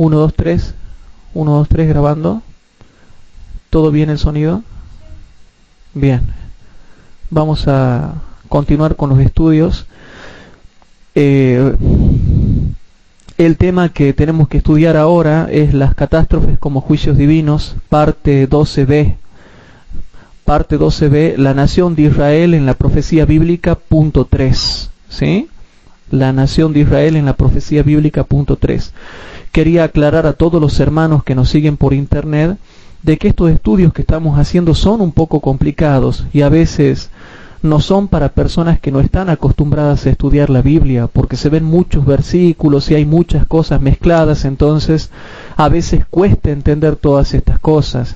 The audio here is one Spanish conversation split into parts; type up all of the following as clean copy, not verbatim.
1, 2, 3. 1, 2, 3 grabando. ¿Todo bien el sonido? Bien. Vamos a continuar con los estudios. El tema que tenemos que estudiar ahora es las catástrofes como juicios divinos, parte 12b. Parte 12b, la nación de Israel en la profecía bíblica, punto 3. ¿Sí? La nación de Israel en la profecía bíblica, punto 3. Quería aclarar a todos los hermanos que nos siguen por internet de que estos estudios que estamos haciendo son un poco complicados y a veces no son para personas que no están acostumbradas a estudiar la Biblia, porque se ven muchos versículos y hay muchas cosas mezcladas, entonces a veces cuesta entender todas estas cosas.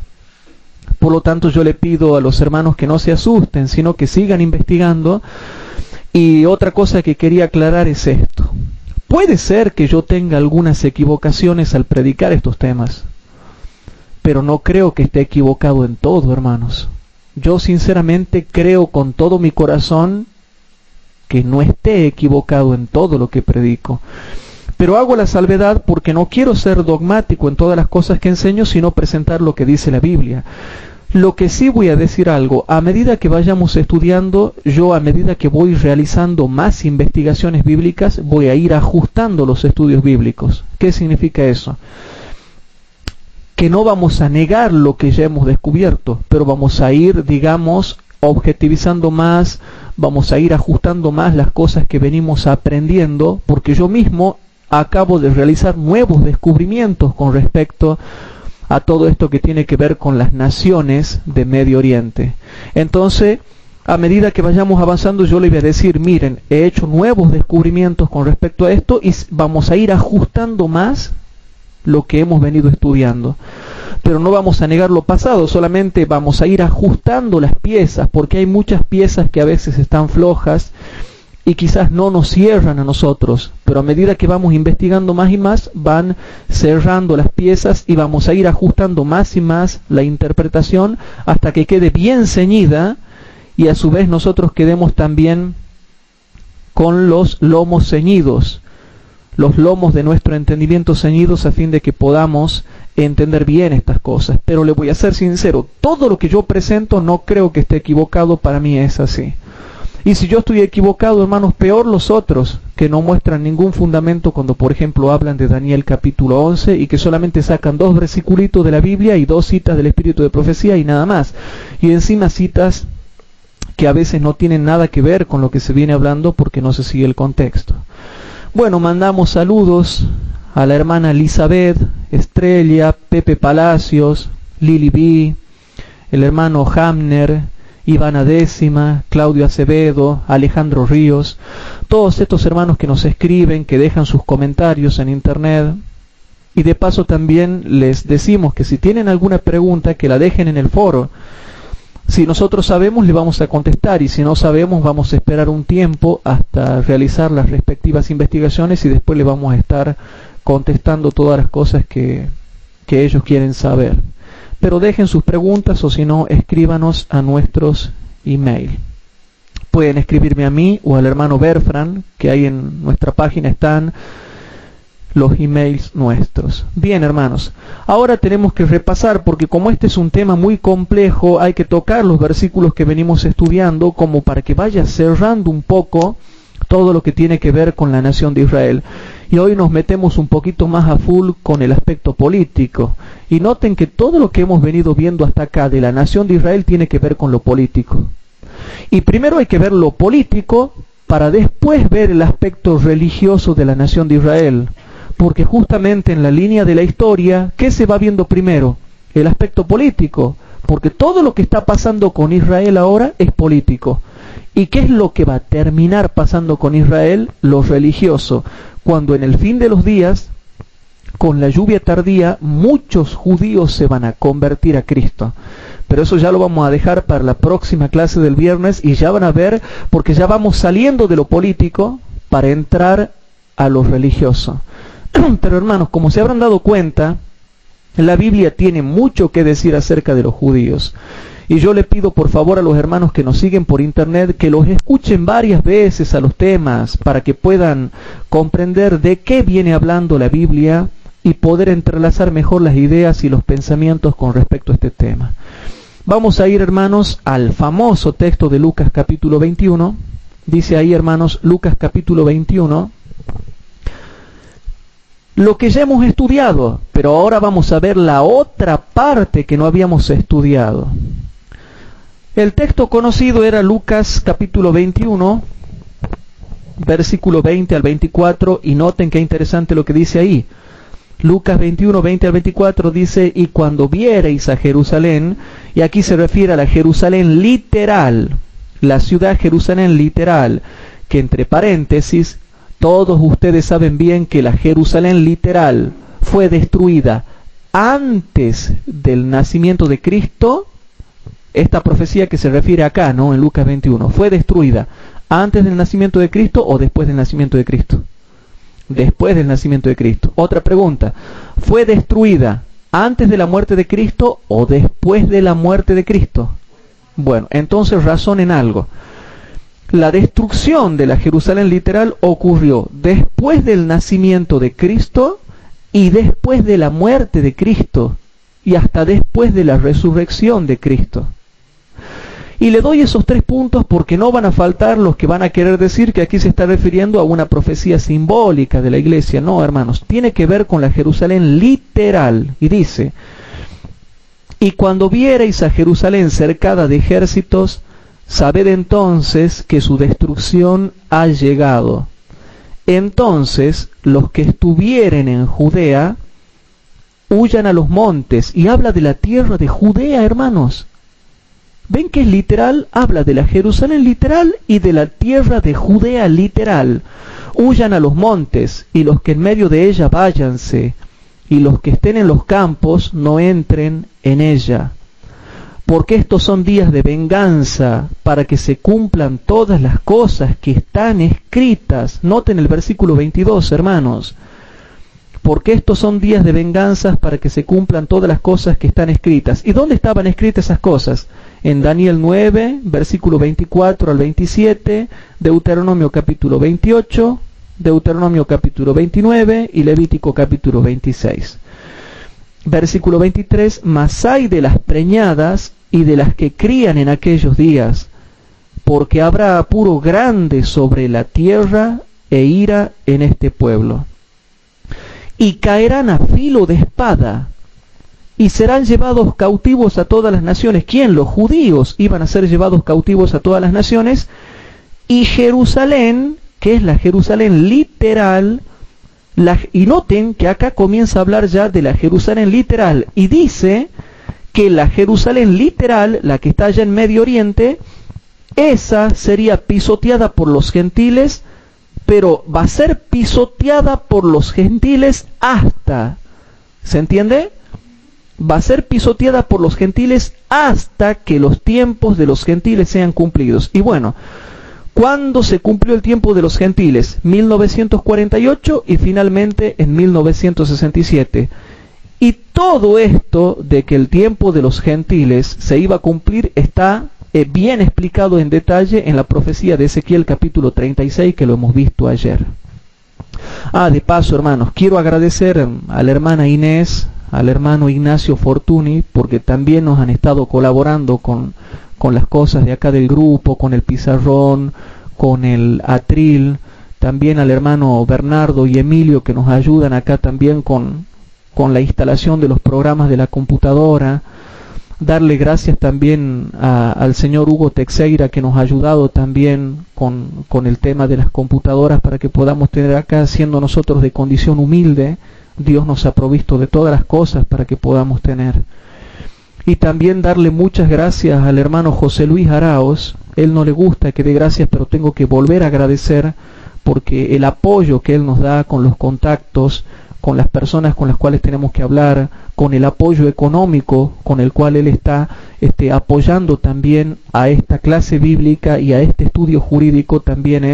Por lo tanto, yo le pido a los hermanos que no se asusten, sino que sigan investigando. Y otra cosa que quería aclarar es esto. Puede ser que yo tenga algunas equivocaciones al predicar estos temas, pero no creo que esté equivocado en todo, hermanos. Yo sinceramente creo con todo mi corazón que no esté equivocado en todo lo que predico. Pero hago la salvedad porque no quiero ser dogmático en todas las cosas que enseño, sino presentar lo que dice la Biblia. Lo que sí voy a decir algo, a medida que vayamos estudiando, yo a medida que voy realizando más investigaciones bíblicas, voy a ir ajustando los estudios bíblicos. ¿Qué significa eso? Que no vamos a negar lo que ya hemos descubierto, pero vamos a ir, digamos, objetivizando más, vamos a ir ajustando más las cosas que venimos aprendiendo, porque yo mismo acabo de realizar nuevos descubrimientos con respecto a todo esto que tiene que ver con las naciones de Medio Oriente. Entonces, a medida que vayamos avanzando, yo le voy a decir, miren, he hecho nuevos descubrimientos con respecto a esto y vamos a ir ajustando más lo que hemos venido estudiando. Pero no vamos a negar lo pasado, solamente vamos a ir ajustando las piezas, porque hay muchas piezas que a veces están flojas y quizás no nos cierran a nosotros, pero a medida que vamos investigando más y más, van cerrando las piezas y vamos a ir ajustando más y más la interpretación hasta que quede bien ceñida y a su vez nosotros quedemos también con los lomos ceñidos, los lomos de nuestro entendimiento ceñidos a fin de que podamos entender bien estas cosas. Pero le voy a ser sincero, todo lo que yo presento no creo que esté equivocado, para mí es así. Y si yo estoy equivocado, hermanos, peor los otros, que no muestran ningún fundamento cuando, por ejemplo, hablan de Daniel capítulo 11 y que solamente sacan 2 versículos de la Biblia y 2 citas del Espíritu de Profecía y nada más. Y encima citas que a veces no tienen nada que ver con lo que se viene hablando porque no se sigue el contexto. Bueno, mandamos saludos a la hermana Elizabeth, Estrella, Pepe Palacios, Lili B, el hermano Hamner, Ivana Décima, Claudio Acevedo, Alejandro Ríos, todos estos hermanos que nos escriben, que dejan sus comentarios en internet. Y de paso también les decimos que si tienen alguna pregunta, que la dejen en el foro. Si nosotros sabemos, le vamos a contestar, y si no sabemos, vamos a esperar un tiempo hasta realizar las respectivas investigaciones y después le vamos a estar contestando todas las cosas que ellos quieren saber. Pero dejen sus preguntas o si no, escríbanos a nuestros email. Pueden escribirme a mí o al hermano Berfran, que ahí en nuestra página están los emails nuestros. Bien, hermanos, ahora tenemos que repasar, porque como este es un tema muy complejo, hay que tocar los versículos que venimos estudiando como para que vaya cerrando un poco todo lo que tiene que ver con la nación de Israel. Y hoy nos metemos un poquito más a full con el aspecto político. Y noten que todo lo que hemos venido viendo hasta acá de la nación de Israel tiene que ver con lo político. Y primero hay que ver lo político para después ver el aspecto religioso de la nación de Israel. Porque justamente en la línea de la historia, ¿qué se va viendo primero? El aspecto político. Porque todo lo que está pasando con Israel ahora es político. ¿Y qué es lo que va a terminar pasando con Israel? Lo religioso. Cuando en el fin de los días, con la lluvia tardía, muchos judíos se van a convertir a Cristo. Pero eso ya lo vamos a dejar para la próxima clase del viernes y ya van a ver, porque ya vamos saliendo de lo político para entrar a lo religioso. Pero hermanos, como se habrán dado cuenta, la Biblia tiene mucho que decir acerca de los judíos. Y yo le pido por favor a los hermanos que nos siguen por internet que los escuchen varias veces a los temas para que puedan comprender de qué viene hablando la Biblia y poder entrelazar mejor las ideas y los pensamientos con respecto a este tema. Vamos a ir, hermanos, al famoso texto de Lucas capítulo 21. Dice ahí, hermanos, Lucas capítulo 21, lo que ya hemos estudiado, pero ahora vamos a ver la otra parte que no habíamos estudiado. El texto conocido era Lucas capítulo 21, versículo 20 al 24, y noten qué interesante lo que dice ahí. Lucas 21, 20 al 24 dice, y cuando viereis a Jerusalén, y aquí se refiere a la Jerusalén literal, la ciudad Jerusalén literal, que entre paréntesis, todos ustedes saben bien que la Jerusalén literal fue destruida antes del nacimiento de Cristo. Esta profecía que se refiere acá, ¿no? En Lucas 21, ¿fue destruida antes del nacimiento de Cristo o después del nacimiento de Cristo? Después del nacimiento de Cristo. Otra pregunta, ¿fue destruida antes de la muerte de Cristo o después de la muerte de Cristo? Bueno, entonces razonen algo. La destrucción de la Jerusalén literal ocurrió después del nacimiento de Cristo y después de la muerte de Cristo y hasta después de la resurrección de Cristo. Y le doy esos 3 puntos porque no van a faltar los que van a querer decir que aquí se está refiriendo a una profecía simbólica de la iglesia. No, hermanos, tiene que ver con la Jerusalén literal. Y dice, y cuando viereis a Jerusalén cercada de ejércitos, sabed entonces que su destrucción ha llegado. Entonces los que estuvieren en Judea, huyan a los montes. Y habla de la tierra de Judea, hermanos. ¿Ven que es literal? Habla de la Jerusalén literal y de la tierra de Judea literal. Huyan a los montes, y los que en medio de ella váyanse, y los que estén en los campos no entren en ella. Porque estos son días de venganza, para que se cumplan todas las cosas que están escritas. Noten el versículo 22, hermanos. Porque estos son días de venganza, para que se cumplan todas las cosas que están escritas. ¿Y dónde estaban escritas esas cosas? En Daniel 9, versículo 24 al 27, Deuteronomio capítulo 28, Deuteronomio capítulo 29 y Levítico capítulo 26. Versículo 23, mas hay de las preñadas y de las que crían en aquellos días, porque habrá apuro grande sobre la tierra e ira en este pueblo. Y caerán a filo de espada, y serán llevados cautivos a todas las naciones. ¿Quién? Los judíos iban a ser llevados cautivos a todas las naciones. Y Jerusalén, que es la Jerusalén literal, y noten que acá comienza a hablar ya de la Jerusalén literal, y dice que la Jerusalén literal, la que está allá en Medio Oriente, esa sería pisoteada por los gentiles, pero va a ser pisoteada por los gentiles hasta, ¿se entiende? Va a ser pisoteada por los gentiles hasta que los tiempos de los gentiles sean cumplidos. Y bueno, ¿cuándo se cumplió el tiempo de los gentiles? 1948 y finalmente en 1967. Y todo esto de que el tiempo de los gentiles se iba a cumplir está bien explicado en detalle en la profecía de Ezequiel capítulo 36, que lo hemos visto ayer. De paso, hermanos, quiero agradecer a la hermana Inés, al hermano Ignacio Fortuny, porque también nos han estado colaborando con las cosas de acá del grupo, con el pizarrón, con el atril, también al hermano Bernardo y Emilio, que nos ayudan acá también con la instalación de los programas de la computadora. Darle gracias también al señor Hugo Teixeira, que nos ha ayudado también con el tema de las computadoras, para que podamos tener acá, siendo nosotros de condición humilde, Dios nos ha provisto de todas las cosas para que podamos tener. Y también darle muchas gracias al hermano José Luis Araos. Él no le gusta que dé gracias, pero tengo que volver a agradecer, porque el apoyo que él nos da con los contactos, con las personas con las cuales tenemos que hablar, con el apoyo económico con el cual él está apoyando también a esta clase bíblica y a este estudio jurídico, también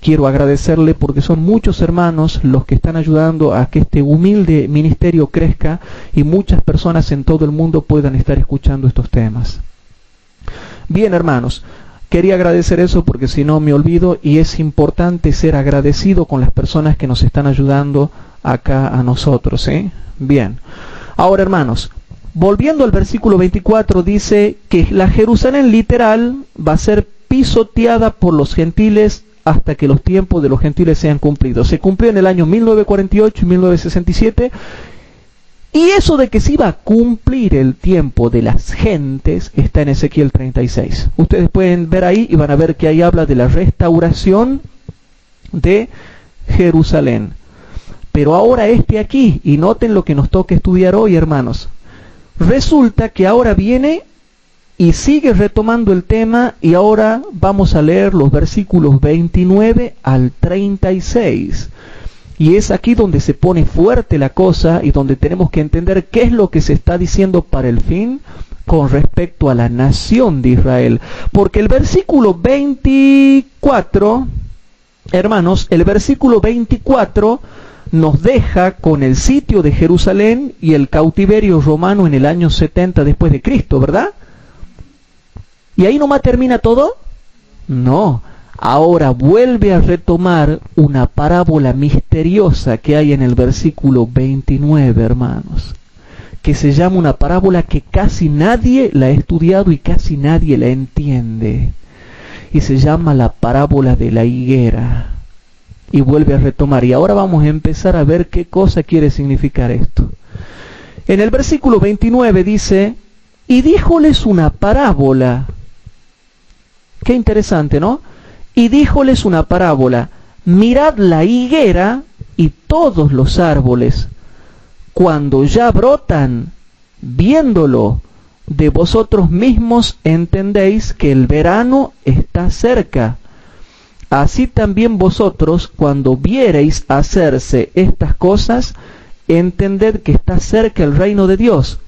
quiero agradecerle, porque son muchos hermanos los que están ayudando a que este humilde ministerio crezca y muchas personas en todo el mundo puedan estar escuchando estos temas. Bien, hermanos, quería agradecer eso porque si no me olvido, y es importante ser agradecido con las personas que nos están ayudando acá a nosotros, ¿eh? Bien. Ahora, hermanos, volviendo al versículo 24, dice que la Jerusalén literal va a ser pisoteada por los gentiles hasta que los tiempos de los gentiles sean cumplidos. Se cumplió en el año 1948 y 1967. Y eso de que se iba a cumplir el tiempo de las gentes está en Ezequiel 36. Ustedes pueden ver ahí y van a ver que ahí habla de la restauración de Jerusalén. Pero ahora aquí, y noten lo que nos toca estudiar hoy, hermanos. Resulta que ahora viene y sigue retomando el tema, y ahora vamos a leer los versículos 29 al 36. Y es aquí donde se pone fuerte la cosa y donde tenemos que entender qué es lo que se está diciendo para el fin con respecto a la nación de Israel. Porque el versículo 24, hermanos, el versículo 24 nos deja con el sitio de Jerusalén y el cautiverio romano en el año 70 después de Cristo, ¿verdad? ¿Y ahí nomás termina todo? No. Ahora vuelve a retomar una parábola misteriosa que hay en el versículo 29, hermanos, que se llama una parábola que casi nadie la ha estudiado y casi nadie la entiende, y se llama la parábola de la higuera, y vuelve a retomar, y ahora vamos a empezar a ver qué cosa quiere significar esto. En el versículo 29 dice, y díjoles una parábola. Qué interesante, ¿no? Y díjoles una parábola, mirad la higuera y todos los árboles, cuando ya brotan, viéndolo, de vosotros mismos entendéis que el verano está cerca. Así también vosotros, cuando viereis hacerse estas cosas, entended que está cerca el reino de Dios.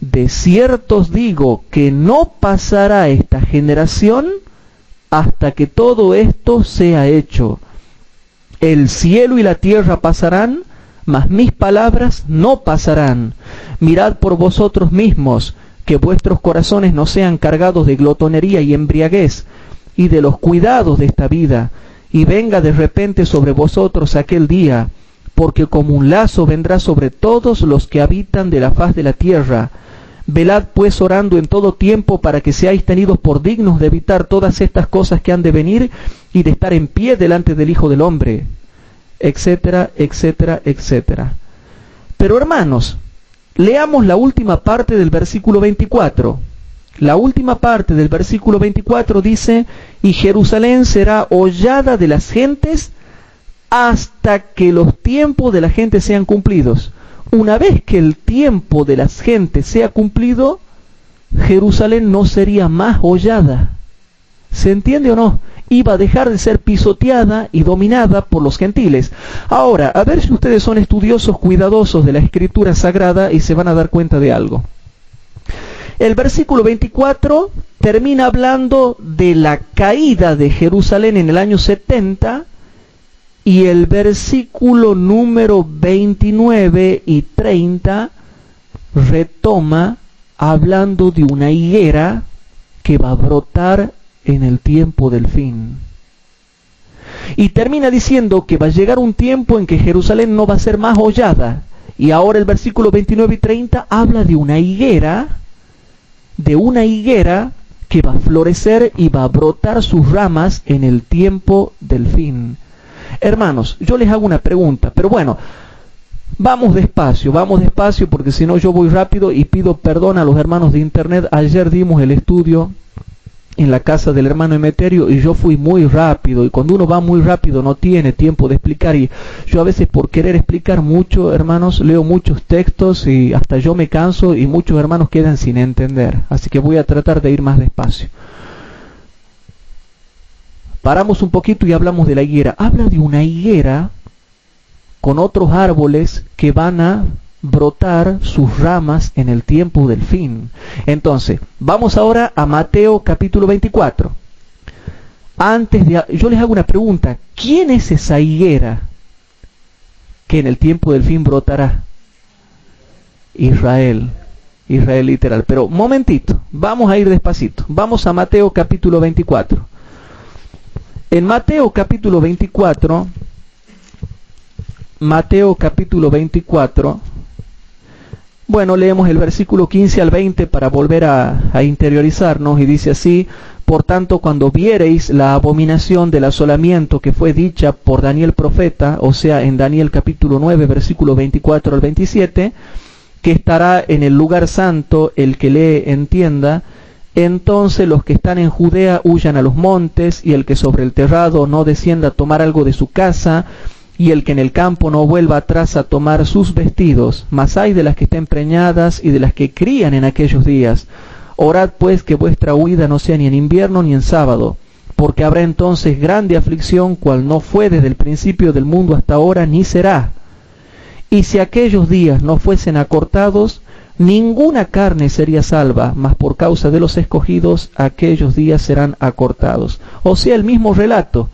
De cierto os digo que no pasará esta generación hasta que todo esto sea hecho. El cielo y la tierra pasarán, mas mis palabras no pasarán. Mirad por vosotros mismos, que vuestros corazones no sean cargados de glotonería y embriaguez, y de los cuidados de esta vida, y venga de repente sobre vosotros aquel día, porque como un lazo vendrá sobre todos los que habitan de la faz de la tierra. Velad pues orando en todo tiempo para que seáis tenidos por dignos de evitar todas estas cosas que han de venir y de estar en pie delante del Hijo del Hombre, etcétera, etcétera, etcétera. Pero hermanos, leamos la última parte del versículo 24. La última parte del versículo 24 dice, y Jerusalén será hollada de las gentes hasta que los tiempos de la gente sean cumplidos. Una vez que el tiempo de las gentes sea cumplido, Jerusalén no sería más hollada. ¿Se entiende o no? Iba a dejar de ser pisoteada y dominada por los gentiles. Ahora, a ver si ustedes son estudiosos, cuidadosos de la Escritura Sagrada y se van a dar cuenta de algo. El versículo 24 termina hablando de la caída de Jerusalén en el año 70, y el versículo número 29 y 30 retoma hablando de una higuera que va a brotar en el tiempo del fin. Y termina diciendo que va a llegar un tiempo en que Jerusalén no va a ser más hollada. Y ahora el versículo 29 y 30 habla de una higuera que va a florecer y va a brotar sus ramas en el tiempo del fin. Hermanos, yo les hago una pregunta, pero bueno, vamos despacio, porque si no yo voy rápido y pido perdón a los hermanos de internet. Ayer dimos el estudio en la casa del hermano Emeterio y yo fui muy rápido, y cuando uno va muy rápido no tiene tiempo de explicar, y yo a veces por querer explicar mucho, hermanos, leo muchos textos y hasta yo me canso y muchos hermanos quedan sin entender, así que voy a tratar de ir más despacio. Paramos un poquito y hablamos de la higuera. Habla de una higuera con otros árboles que van a brotar sus ramas en el tiempo del fin. Entonces, vamos ahora a Mateo capítulo 24. Yo les hago una pregunta. ¿Quién es esa higuera que en el tiempo del fin brotará? Israel. Israel literal. Pero, momentito, vamos a ir despacito. Vamos a Mateo capítulo 24. En Mateo capítulo 24 Mateo capítulo 24. Bueno, leemos el versículo 15 al 20 para volver a interiorizarnos, y dice así: por tanto, cuando viereis la abominación del asolamiento que fue dicha por Daniel profeta, o sea, en Daniel capítulo 9, versículo 24 al 27, que estará en el lugar santo, el que lee entienda, entonces los que están en Judea huyan a los montes, y el que sobre el terrado no descienda a tomar algo de su casa, y el que en el campo no vuelva atrás a tomar sus vestidos. Mas hay de las que estén preñadas y de las que crían en aquellos días. Orad pues que vuestra huida no sea ni en invierno ni en sábado, porque habrá entonces grande aflicción, cual no fue desde el principio del mundo hasta ahora, ni será. Y si aquellos días no fuesen acortados, ninguna carne sería salva, mas por causa de los escogidos aquellos días serán acortados. O sea, el mismo relato.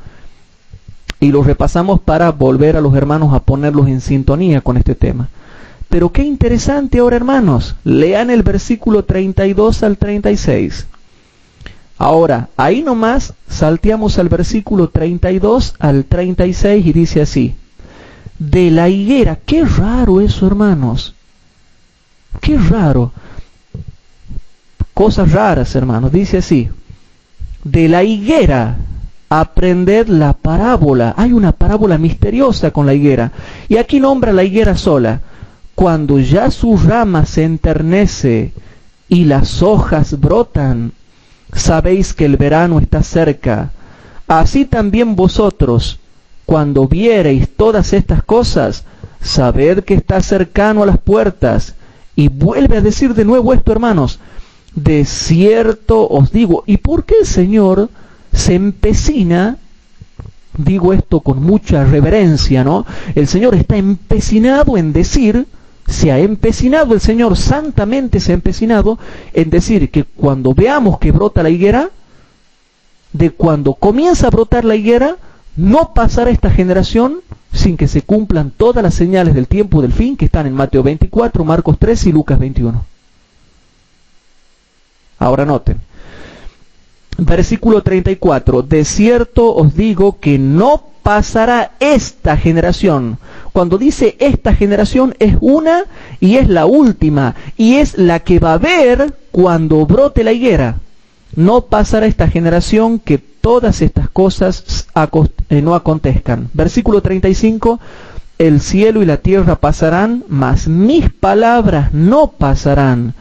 Y lo repasamos para volver a los hermanos a ponerlos en sintonía con este tema. Pero qué interesante ahora, hermanos. Lean el versículo 32 al 36. Ahora, ahí nomás salteamos al versículo 32 al 36 y dice así: de la higuera. Qué raro eso, hermanos. Qué raro. Cosas raras, hermanos. Dice así: de la higuera aprended la parábola. Hay una parábola misteriosa con la higuera. Y aquí nombra la higuera sola. Cuando ya su rama se enternece y las hojas brotan, sabéis que el verano está cerca. Así también vosotros, cuando viereis todas estas cosas, sabed que está cercano a las puertas. Y vuelve a decir de nuevo esto, hermanos: de cierto os digo. ¿Y por qué el Señor se empecina? Digo esto con mucha reverencia, ¿no? El Señor está empecinado en decir, se ha empecinado el Señor, santamente se ha empecinado en decir que cuando veamos que brota la higuera, de cuando comienza a brotar la higuera, no pasará esta generación sin que se cumplan todas las señales del tiempo del fin que están en Mateo 24, Marcos 3 y Lucas 21. Ahora noten. Versículo 34. De cierto os digo que no pasará esta generación. Cuando dice esta generación, es una y es la última, y es la que va a ver cuando brote la higuera. No pasará esta generación que todas estas cosas no acontezcan. Versículo 35. El cielo y la tierra pasarán, mas mis palabras no pasarán.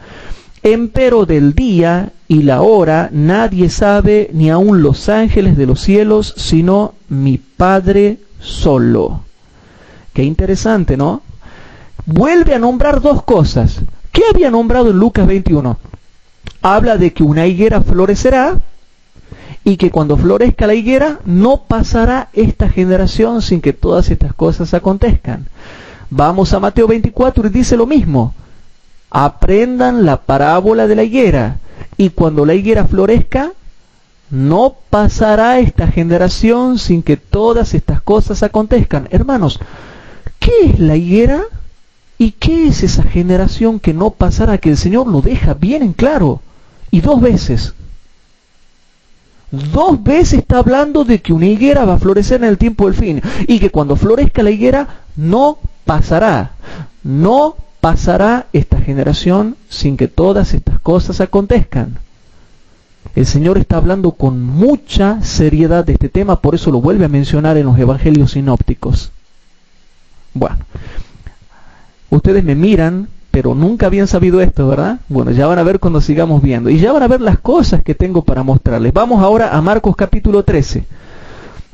Empero del día y la hora nadie sabe, ni aun los ángeles de los cielos, sino mi Padre solo. Qué interesante, ¿no? Vuelve a nombrar dos cosas. ¿Qué había nombrado en Lucas 21? Habla de que una higuera florecerá, y que cuando florezca la higuera no pasará esta generación sin que todas estas cosas acontezcan. Vamos a Mateo 24 y dice lo mismo: aprendan la parábola de la higuera, y cuando la higuera florezca, no pasará esta generación sin que todas estas cosas acontezcan. Hermanos, ¿qué es la higuera? ¿Y qué es esa generación que no pasará? Que el Señor lo deja bien en claro. Y dos veces. Dos veces está hablando de que una higuera va a florecer en el tiempo del fin. Y que cuando florezca la higuera, no pasará. No pasará esta generación sin que todas estas cosas acontezcan. El Señor está hablando con mucha seriedad de este tema, por eso lo vuelve a mencionar en los evangelios sinópticos. Bueno, ustedes me miran, pero nunca habían sabido esto, ¿verdad? Bueno, ya van a ver cuando sigamos viendo, y ya van a ver las cosas que tengo para mostrarles. Vamos ahora a Marcos capítulo 13.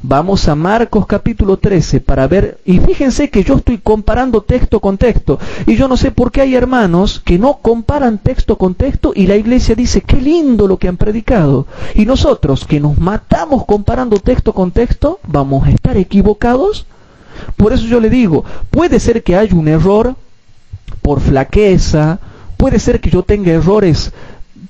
Vamos a Marcos capítulo 13 para ver, y fíjense que yo estoy comparando texto con texto, y yo no sé por qué hay hermanos que no comparan texto con texto, y la iglesia dice, qué lindo lo que han predicado, y nosotros que nos matamos comparando texto con texto, vamos a estar equivocados. Por eso yo le digo, puede ser que haya un error por flaqueza, puede ser que yo tenga errores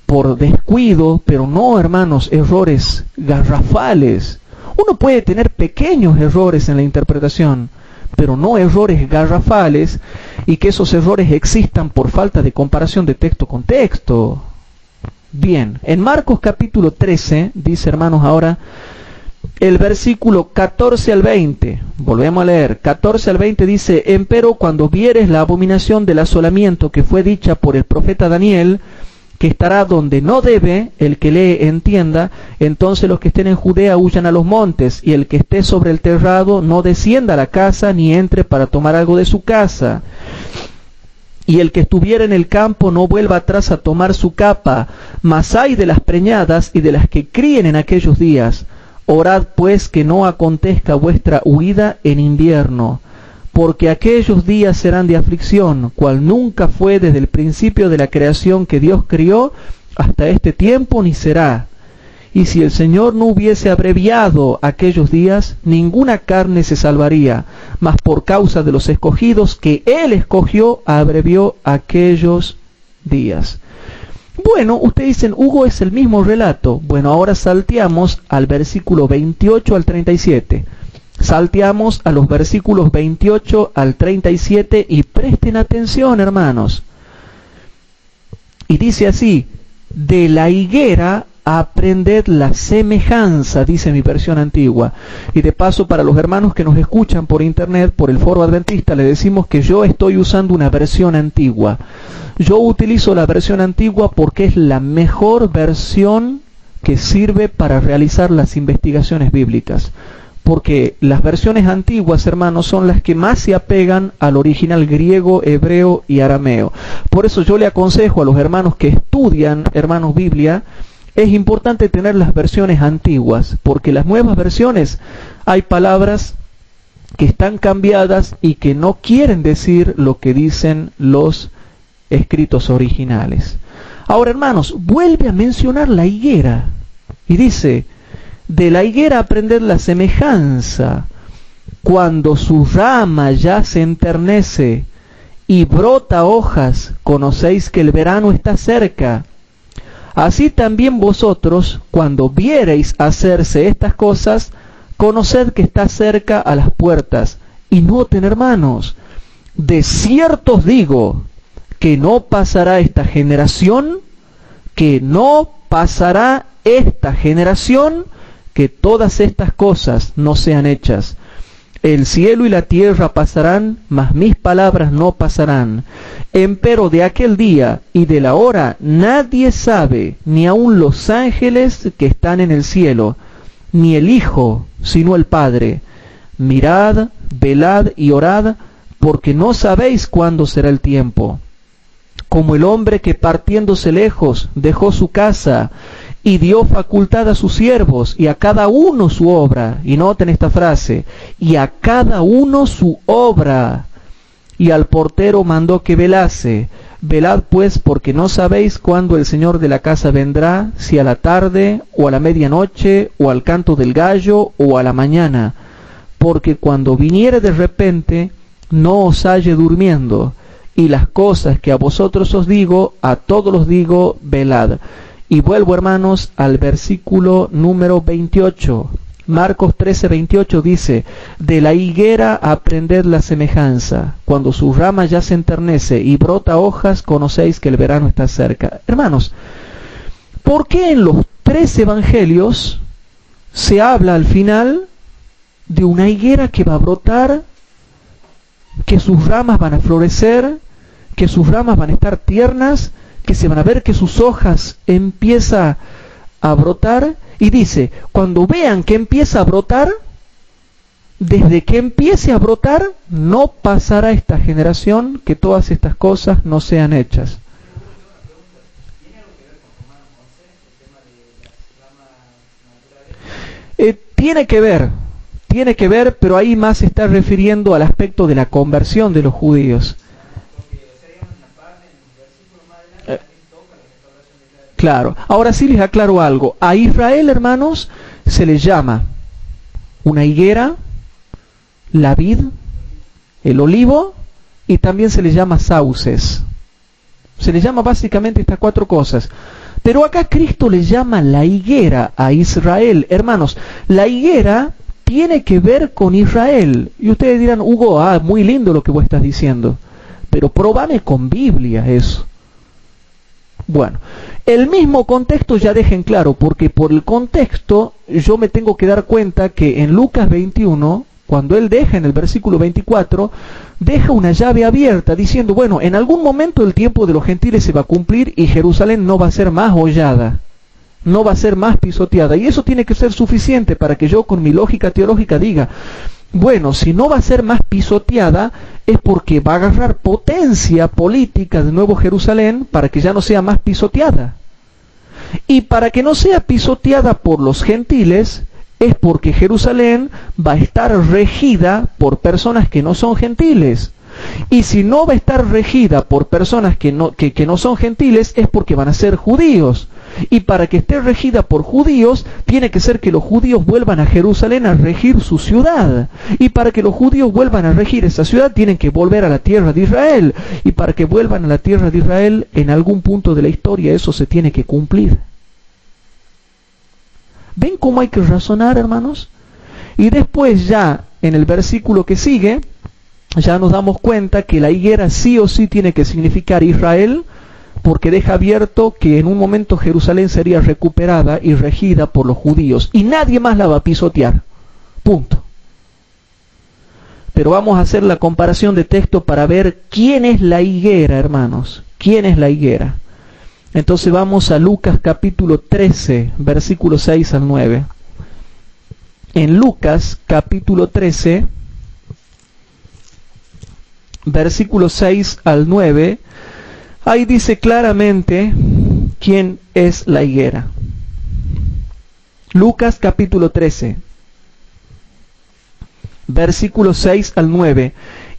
por descuido, pero no, hermanos, errores garrafales. Uno puede tener pequeños errores en la interpretación, pero no errores garrafales, y que esos errores existan por falta de comparación de texto con texto. Bien, en Marcos capítulo 13, dice, hermanos, ahora, el versículo 14 al 20, volvemos a leer, 14 al 20 dice: empero cuando vieres la abominación del asolamiento que fue dicha por el profeta Daniel, que estará donde no debe, el que lee entienda, entonces los que estén en Judea huyan a los montes, y el que esté sobre el terrado no descienda a la casa, ni entre para tomar algo de su casa. Y el que estuviera en el campo no vuelva atrás a tomar su capa, mas ay de las preñadas y de las que críen en aquellos días. Orad pues que no acontezca vuestra huida en invierno, porque aquellos días serán de aflicción, cual nunca fue desde el principio de la creación que Dios crió hasta este tiempo, ni será. Y si el Señor no hubiese abreviado aquellos días, ninguna carne se salvaría, mas por causa de los escogidos que Él escogió, abrevió aquellos días. Bueno, ustedes dicen, Hugo, es el mismo relato. Bueno, ahora salteamos al versículo 28 al 37. Salteamos a los versículos 28 al 37 y presten atención, hermanos. Y dice así: de la higuera aprended la semejanza, dice mi versión antigua. Y de paso, para los hermanos que nos escuchan por internet, por el Foro Adventista, le decimos que yo estoy usando una versión antigua. Yo utilizo la versión antigua porque es la mejor versión que sirve para realizar las investigaciones bíblicas. Porque las versiones antiguas, hermanos, son las que más se apegan al original griego, hebreo y arameo. Por eso yo le aconsejo a los hermanos que estudian, hermanos, Biblia, es importante tener las versiones antiguas, porque las nuevas versiones hay palabras que están cambiadas y que no quieren decir lo que dicen los escritos originales. Ahora, hermanos, vuelve a mencionar la higuera y dice: de la higuera aprended la semejanza, cuando su rama ya se enternece y brota hojas, conocéis que el verano está cerca. Así también vosotros, cuando viereis hacerse estas cosas, conoced que está cerca a las puertas. Y noten, hermanos, de cierto os digo que no pasará esta generación, que no pasará esta generación, que todas estas cosas no sean hechas. El cielo y la tierra pasarán, mas mis palabras no pasarán. Empero de aquel día y de la hora nadie sabe, ni aun los ángeles que están en el cielo, ni el Hijo, sino el Padre. Mirad, velad y orad, porque no sabéis cuándo será el tiempo. Como el hombre que partiéndose lejos dejó su casa y dio facultad a sus siervos, y a cada uno su obra. Y noten esta frase: y a cada uno su obra. Y al portero mandó que velase. Velad pues, porque no sabéis cuándo el Señor de la casa vendrá, si a la tarde, o a la medianoche, o al canto del gallo, o a la mañana. Porque cuando viniere de repente, no os halle durmiendo. Y las cosas que a vosotros os digo, a todos los digo, velad. Y vuelvo, hermanos, al versículo número 28. Marcos 13:28 dice: de la higuera aprended la semejanza, cuando su rama ya se enternece y brota hojas, conocéis que el verano está cerca. Hermanos, ¿por qué en los 3 evangelios se habla al final de una higuera que va a brotar, que sus ramas van a florecer, que sus ramas van a estar tiernas, que se van a ver que sus hojas empieza a brotar? Y dice, cuando vean que empieza a brotar, desde que empiece a brotar, no pasará esta generación que todas estas cosas no sean hechas. Tiene que ver, pero ahí más se está refiriendo al aspecto de la conversión de los judíos. Claro, ahora sí les aclaro algo. A Israel, hermanos, se le llama una higuera, la vid, el olivo, y también se le llama sauces. Se le llama básicamente estas 4 cosas. Pero acá Cristo le llama la higuera a Israel. Hermanos, la higuera tiene que ver con Israel. Y ustedes dirán, Hugo, muy lindo lo que vos estás diciendo, pero probame con Biblia eso. Bueno, El mismo contexto ya deja en claro, porque por el contexto yo me tengo que dar cuenta que en Lucas 21, cuando él deja en el versículo 24, deja una llave abierta diciendo, bueno, en algún momento el tiempo de los gentiles se va a cumplir y Jerusalén no va a ser más hollada, no va a ser más pisoteada. Y eso tiene que ser suficiente para que yo con mi lógica teológica diga, bueno, si no va a ser más pisoteada es porque va a agarrar potencia política de nuevo Jerusalén para que ya no sea más pisoteada. Y para que no sea pisoteada por los gentiles es porque Jerusalén va a estar regida por personas que no son gentiles. Y si no va a estar regida por personas que no son gentiles es porque van a ser judíos. Y para que esté regida por judíos, tiene que ser que los judíos vuelvan a Jerusalén a regir su ciudad. Y para que los judíos vuelvan a regir esa ciudad, tienen que volver a la tierra de Israel. Y para que vuelvan a la tierra de Israel, en algún punto de la historia, eso se tiene que cumplir. ¿Ven cómo hay que razonar, hermanos? Y después ya, en el versículo que sigue, ya nos damos cuenta que la higuera sí o sí tiene que significar Israel, porque deja abierto que en un momento Jerusalén sería recuperada y regida por los judíos, y nadie más la va a pisotear. Punto. Pero vamos a hacer la comparación de texto para ver quién es la higuera, hermanos. ¿Quién es la higuera? Entonces vamos a Lucas capítulo 13, versículos 6 al 9. En Lucas capítulo 13, versículos 6 al 9, ahí dice claramente quién es la higuera. Lucas capítulo 13, versículos 6 al 9.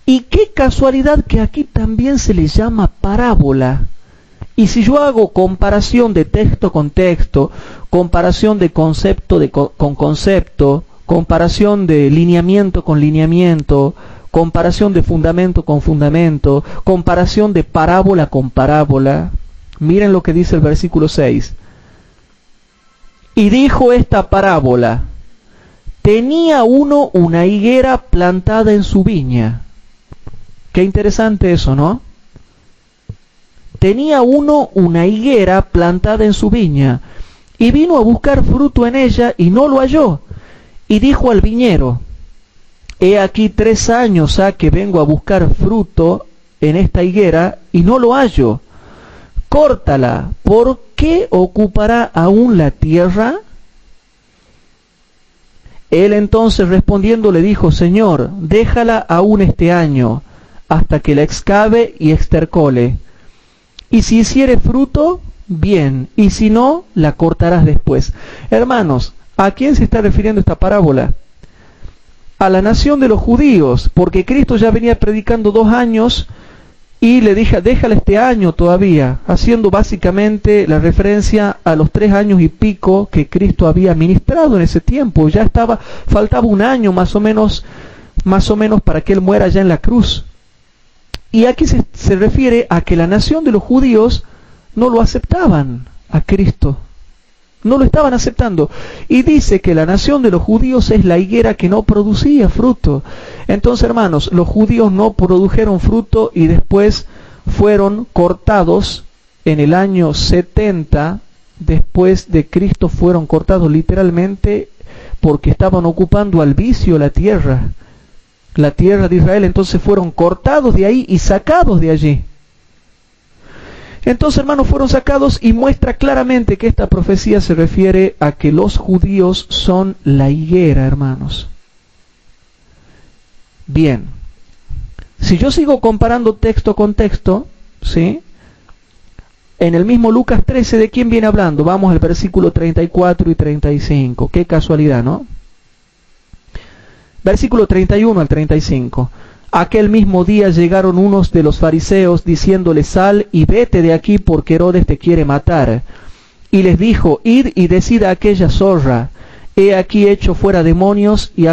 Y qué casualidad que aquí también se le llama parábola. Y si yo hago comparación de texto con texto, comparación de concepto con concepto, comparación de lineamiento con lineamiento, comparación de fundamento con fundamento, comparación de parábola con parábola, miren lo que dice el versículo 6. Y dijo esta parábola: tenía uno una higuera plantada en su viña. Qué interesante eso, ¿no? Tenía uno una higuera plantada en su viña, y vino a buscar fruto en ella, y no lo halló. Y dijo al viñero: he aquí 3 años ha que vengo a buscar fruto en esta higuera, y no lo hallo. Córtala, ¿por qué ocupará aún la tierra? Él entonces respondiendo le dijo: Señor, déjala aún este año, hasta que la excave y estercole. Y si hiciere fruto, bien, y si no, la cortarás después. Hermanos, ¿a quién se está refiriendo esta parábola? A la nación de los judíos, porque Cristo ya venía predicando 2 años y le dije: déjala este año todavía, haciendo básicamente la referencia a los 3 años y pico que Cristo había ministrado en ese tiempo. Ya faltaba 1 año más o menos para que Él muera ya en la cruz. Y aquí se refiere a que la nación de los judíos no lo aceptaban a Cristo. No lo estaban aceptando. Y dice que la nación de los judíos es la higuera que no producía fruto. Entonces, hermanos, los judíos no produjeron fruto y después fueron cortados en el año 70. Después de Cristo fueron cortados literalmente porque estaban ocupando al vicio la tierra de Israel. Entonces fueron cortados de ahí y sacados de allí. Entonces, hermanos, fueron sacados, y muestra claramente que esta profecía se refiere a que los judíos son la higuera, hermanos. Bien, si yo sigo comparando texto con texto, ¿sí? En el mismo Lucas 13, ¿de quién viene hablando? Vamos al versículo 34 y 35. Qué casualidad, ¿no? Versículo 31 al 35. Aquel mismo día llegaron unos de los fariseos diciéndole: sal y vete de aquí, porque Herodes te quiere matar. Y les dijo: id y decid a aquella zorra: he aquí echo fuera demonios y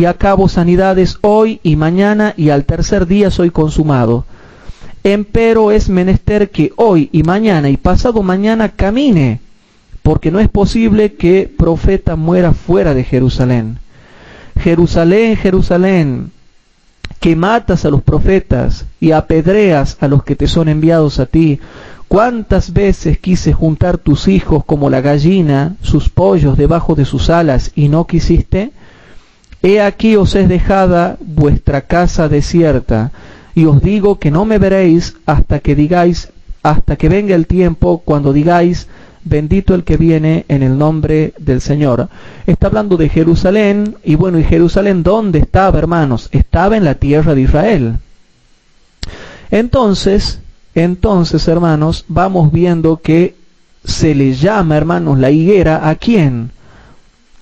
acabo sanidades hoy y mañana, y al tercer día soy consumado. Empero es menester que hoy y mañana y pasado mañana camine, porque no es posible que profeta muera fuera de Jerusalén. Jerusalén, Jerusalén, que matas a los profetas y apedreas a los que te son enviados a ti. ¿Cuántas veces quise juntar tus hijos como la gallina, sus pollos debajo de sus alas, y no quisiste? He aquí os es dejada vuestra casa desierta, y os digo que no me veréis hasta que venga el tiempo cuando digáis, bendito el que viene en el nombre del Señor. Está hablando de Jerusalén, y bueno, ¿y Jerusalén dónde estaba, hermanos? Estaba en la tierra de Israel. Entonces, hermanos, vamos viendo que se le llama, hermanos, la higuera, ¿a quién?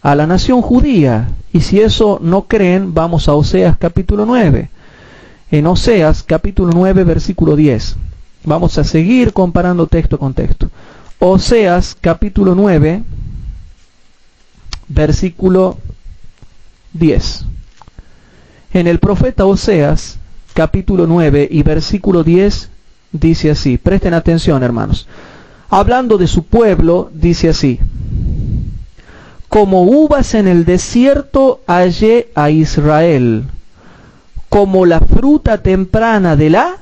A la nación judía. Y si eso no creen, vamos a Oseas capítulo 9. En Oseas capítulo 9, versículo 10. Vamos a seguir comparando texto con texto. Oseas capítulo 9, versículo 10. En el profeta Oseas capítulo 9 y versículo 10 dice así, presten atención, hermanos. Hablando de su pueblo, dice así: como uvas en el desierto hallé a Israel, como la fruta temprana de la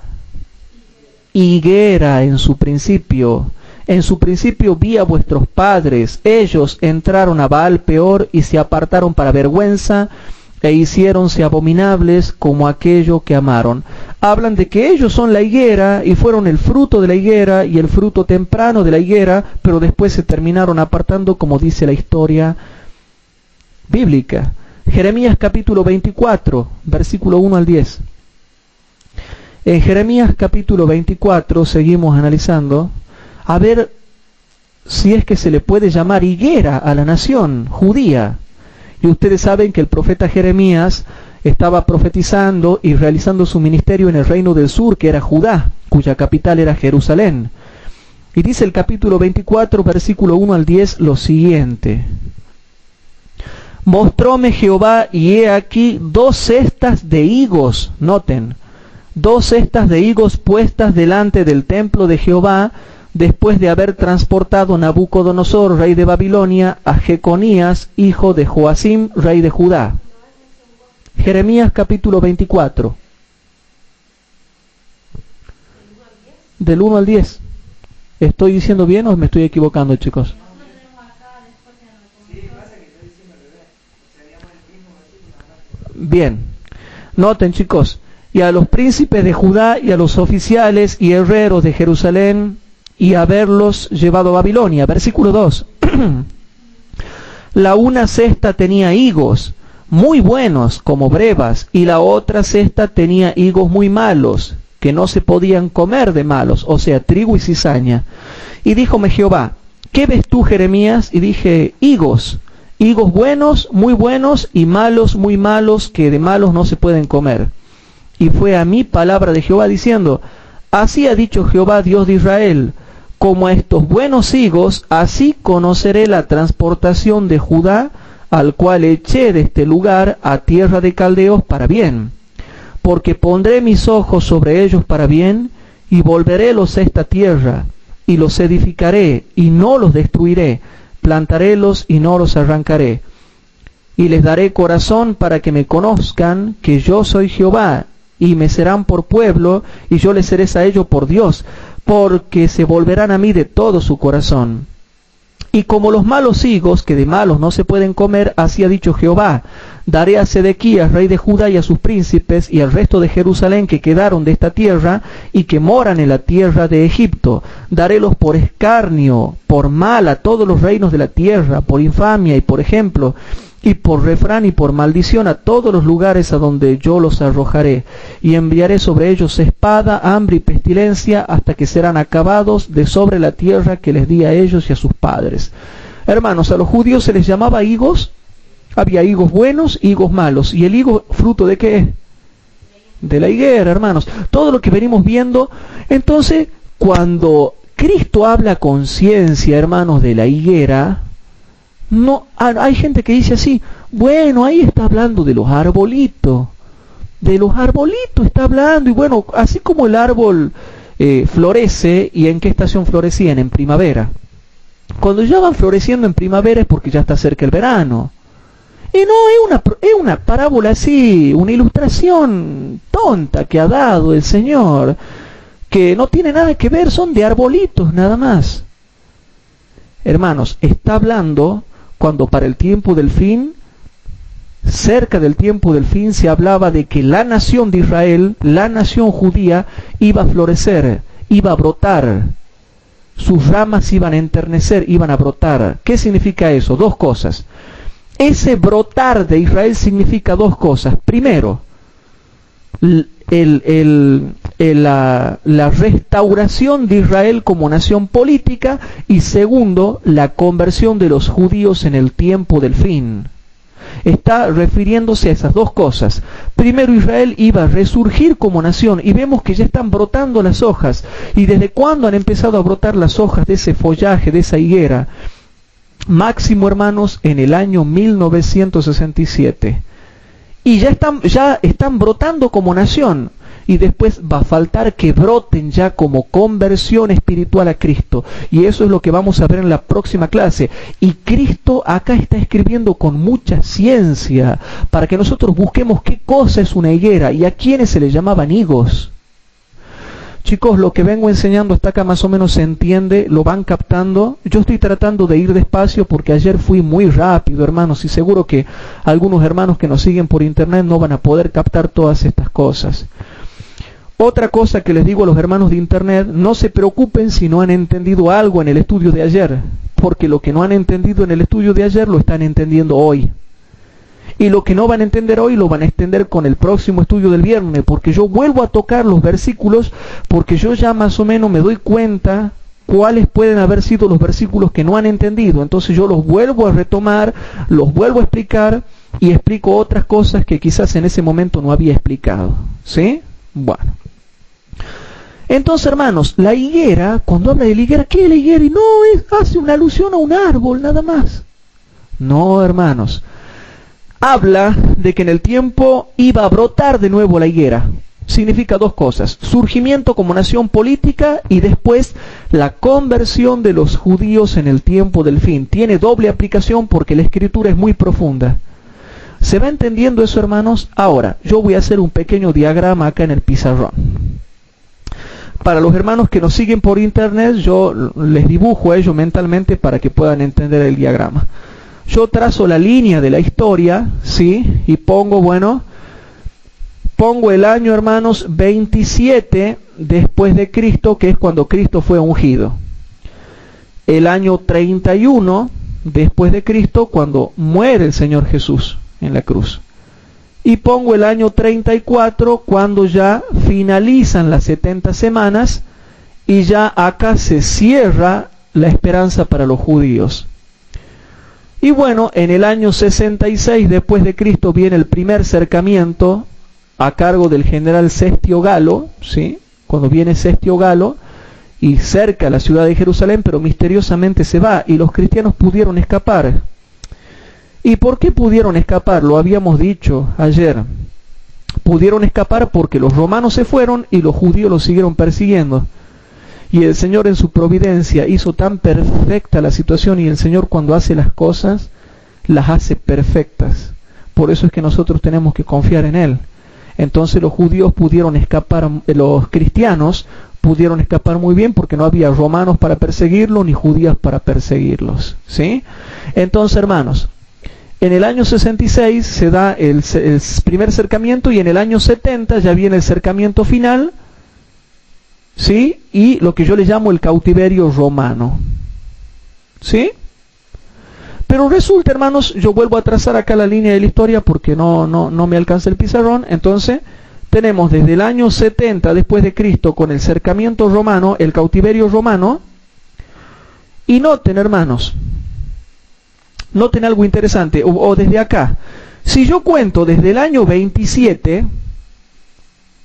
higuera en su principio. En su principio vi a vuestros padres, ellos entraron a Baal Peor y se apartaron para vergüenza, e hiciéronse abominables como aquello que amaron. Hablan de que ellos son la higuera y fueron el fruto de la higuera y el fruto temprano de la higuera, pero después se terminaron apartando, como dice la historia bíblica. Jeremías capítulo 24, versículo 1 al 10. En Jeremías capítulo 24 seguimos analizando, a ver si es que se le puede llamar higuera a la nación judía. Y ustedes saben que el profeta Jeremías estaba profetizando y realizando su ministerio en el reino del sur, que era Judá, cuya capital era Jerusalén. Y dice el capítulo 24, versículo 1 al 10, lo siguiente: mostróme Jehová, y he aquí 2 cestas de higos, noten, 2 cestas de higos puestas delante del templo de Jehová, después de haber transportado Nabucodonosor, rey de Babilonia, a Jeconías, hijo de Joacim, rey de Judá. Jeremías capítulo 24. Del 1 al 10. ¿Estoy diciendo bien o me estoy equivocando, chicos? Bien. Noten, chicos, y a los príncipes de Judá y a los oficiales y herreros de Jerusalén, y haberlos llevado a Babilonia. Versículo 2. La una cesta tenía higos muy buenos como brevas, y la otra cesta tenía higos muy malos, que no se podían comer de malos, o sea, trigo y cizaña. Y díjome Jehová: ¿qué ves tú, Jeremías? Y dije: higos buenos, muy buenos, y malos, muy malos, que de malos no se pueden comer. Y fue a mí palabra de Jehová diciendo: así ha dicho Jehová, Dios de Israel, como a estos buenos higos, así conoceré la transportación de Judá, al cual eché de este lugar a tierra de caldeos para bien. Porque pondré mis ojos sobre ellos para bien, y volverélos a esta tierra, y los edificaré, y no los destruiré, plantarélos, y no los arrancaré. Y les daré corazón para que me conozcan, que yo soy Jehová, y me serán por pueblo, y yo les seré a ellos por Dios, porque se volverán a mí de todo su corazón. Y como los malos higos, que de malos no se pueden comer, así ha dicho Jehová: daré a Sedequías, rey de Judá, y a sus príncipes, y al resto de Jerusalén que quedaron de esta tierra, y que moran en la tierra de Egipto, darélos por escarnio, por mal a todos los reinos de la tierra, por infamia y por ejemplo, y por refrán y por maldición a todos los lugares a donde yo los arrojaré, y enviaré sobre ellos espada, hambre y pestilencia, hasta que serán acabados de sobre la tierra que les di a ellos y a sus padres. Hermanos, a los judíos se les llamaba higos. Había higos buenos, higos malos. ¿Y el higo fruto de qué es? De la higuera, hermanos. Todo lo que venimos viendo. Entonces, cuando Cristo habla con ciencia, hermanos, de la higuera, no, hay gente que dice así: bueno, ahí está hablando de los arbolitos está hablando, y bueno, así como el árbol florece, ¿y en qué estación florecían? En primavera. Cuando ya van floreciendo en primavera es porque ya está cerca el verano. Y no, es una parábola así, una ilustración tonta que ha dado el Señor, que no tiene nada que ver, son de arbolitos nada más. Hermanos, está hablando cuando para el tiempo del fin, cerca del tiempo del fin, se hablaba de que la nación de Israel, la nación judía, iba a florecer, iba a brotar. Sus ramas iban a enternecer, iban a brotar. ¿Qué significa eso? Dos cosas. Ese brotar de Israel significa dos cosas. Primero, la restauración de Israel como nación política, y segundo, la conversión de los judíos en el tiempo del fin. Está refiriéndose a esas dos cosas. Primero, Israel iba a resurgir como nación, y vemos que ya están brotando las hojas. ¿Y desde cuándo han empezado a brotar las hojas de ese follaje, de esa higuera? Máximo, hermanos, en el año 1967. Y ya están brotando como nación. Y después va a faltar que broten ya como conversión espiritual a Cristo. Y eso es lo que vamos a ver en la próxima clase. Y Cristo acá está escribiendo con mucha ciencia para que nosotros busquemos qué cosa es una higuera y a quiénes se les llamaban higos. Chicos, lo que vengo enseñando hasta acá más o menos se entiende, lo van captando. Yo estoy tratando de ir despacio porque ayer fui muy rápido, hermanos, y seguro que algunos hermanos que nos siguen por internet no van a poder captar todas estas cosas. Otra cosa que les digo a los hermanos de internet, no se preocupen si no han entendido algo en el estudio de ayer, porque lo que no han entendido en el estudio de ayer lo están entendiendo hoy. Y lo que no van a entender hoy lo van a entender con el próximo estudio del viernes, porque yo vuelvo a tocar los versículos, porque yo ya más o menos me doy cuenta cuáles pueden haber sido los versículos que no han entendido. Entonces yo los vuelvo a retomar, los vuelvo a explicar y explico otras cosas que quizás en ese momento no había explicado. ¿Sí? Bueno. Entonces, hermanos, la higuera, cuando habla de la higuera, ¿qué es la higuera? Y no hace una alusión a un árbol, nada más. No, hermanos. Habla de que en el tiempo iba a brotar de nuevo la higuera. Significa dos cosas: surgimiento como nación política y después la conversión de los judíos en el tiempo del fin. Tiene doble aplicación porque la escritura es muy profunda. ¿Se va entendiendo eso, hermanos? Ahora, yo voy a hacer un pequeño diagrama acá en el pizarrón. Para los hermanos que nos siguen por internet, yo les dibujo a ellos mentalmente para que puedan entender el diagrama. Yo trazo la línea de la historia, ¿sí? Y pongo el año, hermanos, 27 después de Cristo, que es cuando Cristo fue ungido. El año 31 después de Cristo, cuando muere el Señor Jesús en la cruz. Y pongo el año 34 cuando ya finalizan las 70 semanas y ya acá se cierra la esperanza para los judíos. Y bueno, en el año 66 después de Cristo viene el primer cercamiento a cargo del general Cestio Galo, ¿sí? Cuando viene Cestio Galo y cerca la ciudad de Jerusalén, pero misteriosamente se va y los cristianos pudieron escapar. ¿Y por qué pudieron escapar? Lo habíamos dicho ayer. Pudieron escapar porque los romanos se fueron y los judíos los siguieron persiguiendo. Y el Señor en su providencia hizo tan perfecta la situación, y el Señor cuando hace las cosas, las hace perfectas. Por eso es que nosotros tenemos que confiar en Él. Entonces los judíos pudieron escapar, los cristianos pudieron escapar muy bien porque no había romanos para perseguirlos ni judíos para perseguirlos. ¿Sí? Entonces, hermanos, en el año 66 se da el primer cercamiento y en el año 70 ya viene el cercamiento final, ¿sí? Y lo que yo le llamo el cautiverio romano. ¿Sí? Pero resulta, hermanos, yo vuelvo a trazar acá la línea de la historia porque no me alcanza el pizarrón. Entonces, tenemos desde el año 70 después de Cristo con el cercamiento romano, el cautiverio romano. Y noten, hermanos, noten algo interesante, o desde acá. Si yo cuento desde el año 27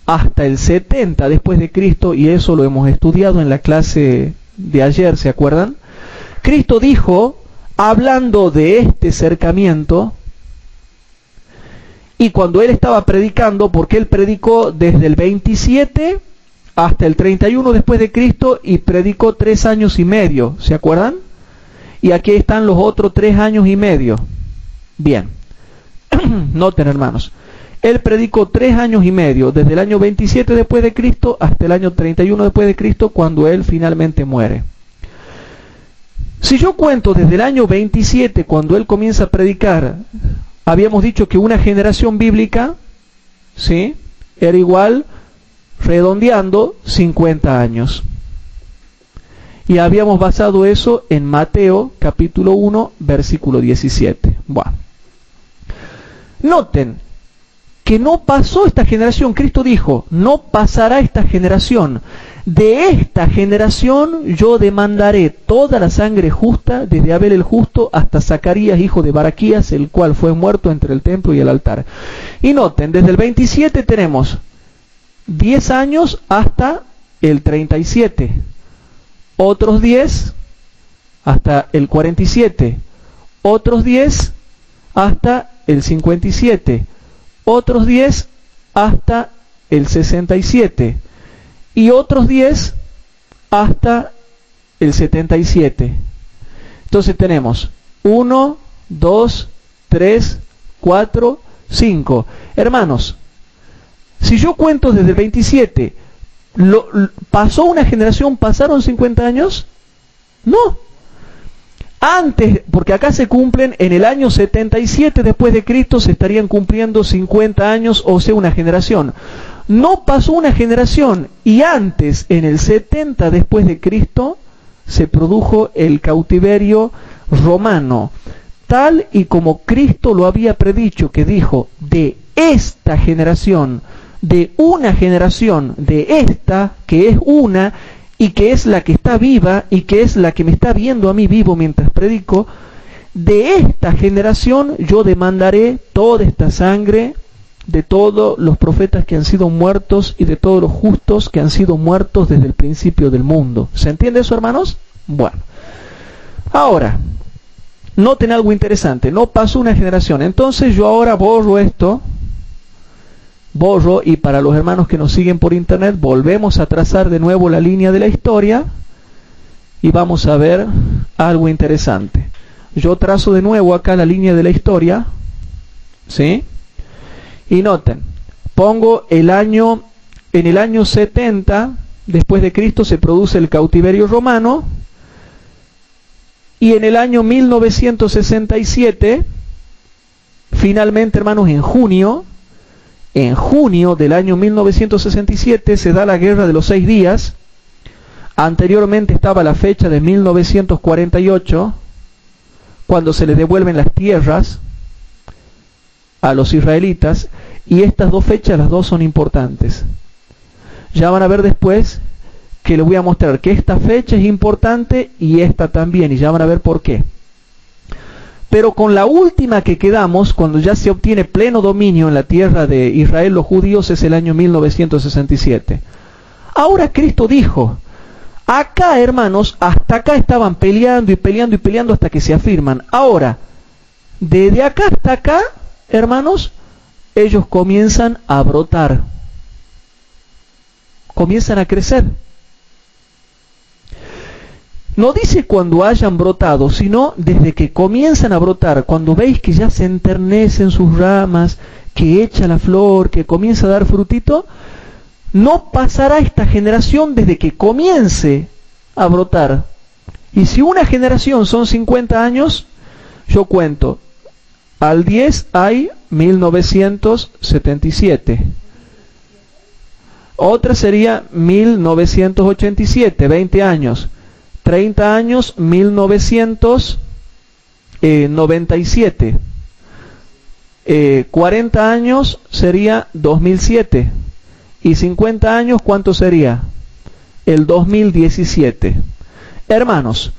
hasta el 70 después de Cristo, y eso lo hemos estudiado en la clase de ayer, ¿se acuerdan? Cristo dijo, hablando de este cercamiento, y cuando Él estaba predicando, porque Él predicó desde el 27 hasta el 31 después de Cristo, y predicó 3 años y medio, ¿se acuerdan? Y aquí están los otros 3 años y medio. Bien, noten, hermanos, Él predicó 3 años y medio, desde el año 27 después de Cristo hasta el año 31 después de Cristo, cuando él finalmente muere. Si yo cuento desde el año 27, cuando él comienza a predicar, habíamos dicho que una generación bíblica, ¿sí?, era igual, redondeando, 50 años. Y habíamos basado eso en Mateo capítulo 1, versículo 17. Bueno. Noten que no pasó esta generación. Cristo dijo, no pasará esta generación. De esta generación yo demandaré toda la sangre justa, desde Abel el justo hasta Zacarías, hijo de Baraquías, el cual fue muerto entre el templo y el altar. Y noten, desde el 27 tenemos 10 años hasta el 37. Otros 10 hasta el 47. Otros 10 hasta el 57. Otros 10 hasta el 67. Y otros 10 hasta el 77. Entonces tenemos 1, 2, 3, 4, 5. Hermanos, si yo cuento desde el 27, ¿pasó una generación, pasaron 50 años? No. Antes, porque acá se cumplen en el año 77 después de Cristo, se estarían cumpliendo 50 años, o sea, una generación. No pasó una generación, y antes, en el 70 después de Cristo, se produjo el cautiverio romano, tal y como Cristo lo había predicho, que dijo, de esta generación, de una generación, de esta, que es una, y que es la que está viva, y que es la que me está viendo a mí vivo mientras predico, de esta generación yo demandaré toda esta sangre de todos los profetas que han sido muertos y de todos los justos que han sido muertos desde el principio del mundo. ¿Se entiende eso, hermanos? Bueno, ahora, noten algo interesante. No pasó una generación. Entonces yo ahora borro esto, y para los hermanos que nos siguen por internet, volvemos a trazar de nuevo la línea de la historia y vamos a ver algo interesante. Yo trazo de nuevo acá la línea de la historia, ¿sí? Y noten, pongo el año, en el año 70 después de Cristo se produce el cautiverio romano, y en el año 1967, finalmente, hermanos, en junio del año 1967 se da la guerra de los 6 días. Anteriormente estaba la fecha de 1948, cuando se les devuelven las tierras a los israelitas, y estas dos fechas, las dos son importantes. Ya van a ver después que les voy a mostrar que esta fecha es importante y esta también, y ya van a ver por qué. Pero con la última que quedamos, cuando ya se obtiene pleno dominio en la tierra de Israel, los judíos, es el año 1967. Ahora Cristo dijo, acá, hermanos, hasta acá estaban peleando y peleando y peleando hasta que se afirman. Ahora, desde acá hasta acá, hermanos, ellos comienzan a brotar, comienzan a crecer. No dice cuando hayan brotado, sino desde que comienzan a brotar, cuando veis que ya se enternecen sus ramas, que echa la flor, que comienza a dar frutito, no pasará esta generación desde que comience a brotar. Y si una generación son 50 años, yo cuento, al 10 hay 1977. Otra sería 1987, 20 años. 30 años, 1997. 40 años sería 2007. Y 50 años, ¿cuánto sería? El 2017. Hermanos,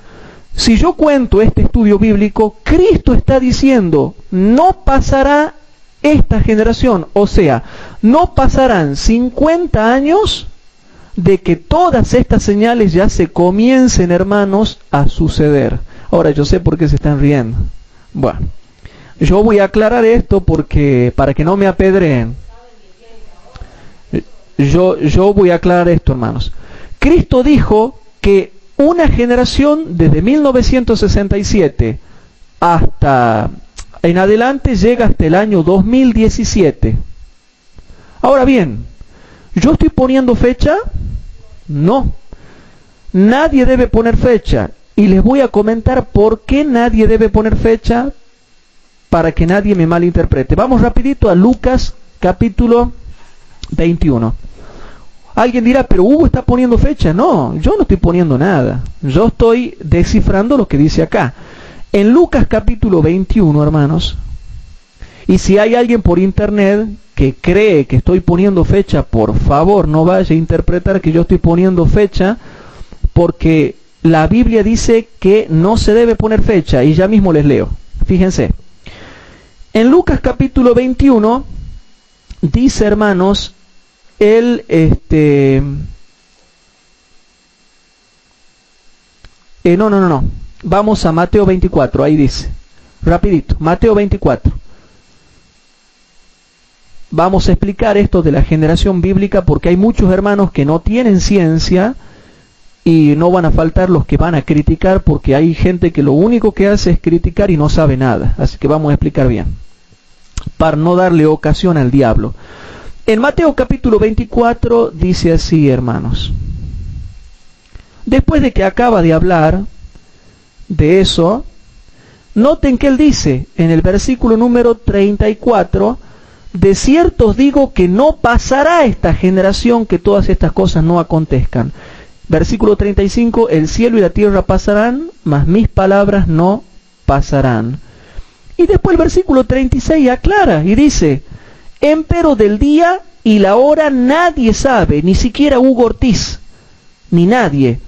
si yo cuento este estudio bíblico, Cristo está diciendo, no pasará esta generación, o sea, no pasarán 50 años de que todas estas señales ya se comiencen, hermanos, a suceder. Ahora, yo sé por qué se están riendo. Bueno, yo voy a aclarar esto porque, para que no me apedreen, yo voy a aclarar esto, hermanos. Cristo dijo que una generación desde 1967 hasta en adelante llega hasta el año 2017. Ahora bien, ¿yo estoy poniendo fecha? No. Nadie debe poner fecha. Y les voy a comentar por qué nadie debe poner fecha para que nadie me malinterprete. Vamos rapidito a Lucas capítulo 21. Alguien dirá, pero Hugo está poniendo fecha. No, yo no estoy poniendo nada. Yo estoy descifrando lo que dice acá. En Lucas capítulo 21, hermanos, y si hay alguien por internet que cree que estoy poniendo fecha, por favor no vaya a interpretar que yo estoy poniendo fecha, porque la Biblia dice que no se debe poner fecha, y ya mismo les leo. Fíjense, en Lucas capítulo 21 dice, hermanos, no. Vamos a Mateo 24, ahí dice. Rapidito, Mateo 24. Vamos a explicar esto de la generación bíblica porque hay muchos hermanos que no tienen ciencia y no van a faltar los que van a criticar porque hay gente que lo único que hace es criticar y no sabe nada. Así que vamos a explicar bien, para no darle ocasión al diablo. En Mateo capítulo 24 dice así, hermanos. Después de que acaba de hablar de eso, noten que él dice en el versículo número 34, de cierto os digo que no pasará esta generación que todas estas cosas no acontezcan. Versículo 35, el cielo y la tierra pasarán, mas mis palabras no pasarán. Y después el versículo 36 aclara y dice, empero del día y la hora nadie sabe, ni siquiera Hugo Ortiz, ni nadie,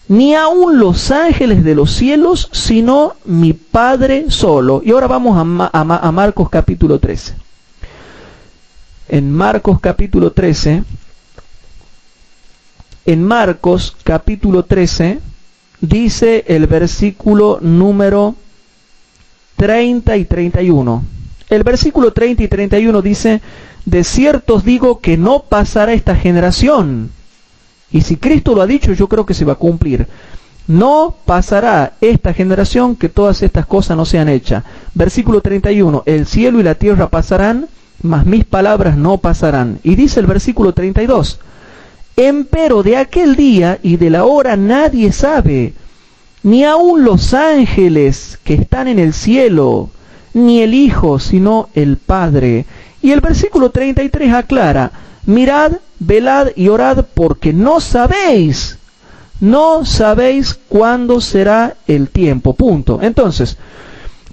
ni aun los ángeles de los cielos, sino mi Padre solo. Y ahora vamos a Marcos capítulo 13. En Marcos capítulo 13, dice el versículo número 30 y 31. El versículo 30 y 31 dice, de cierto os digo que no pasará esta generación. Y si Cristo lo ha dicho, yo creo que se va a cumplir. No pasará esta generación que todas estas cosas no sean hechas. Versículo 31, el cielo y la tierra pasarán, mas mis palabras no pasarán. Y dice el versículo 32, empero de aquel día y de la hora nadie sabe, ni aun los ángeles que están en el cielo, ni el Hijo, sino el Padre. Y el versículo 33 aclara, mirad, velad y orad, porque no sabéis cuándo será el tiempo. Punto. Entonces,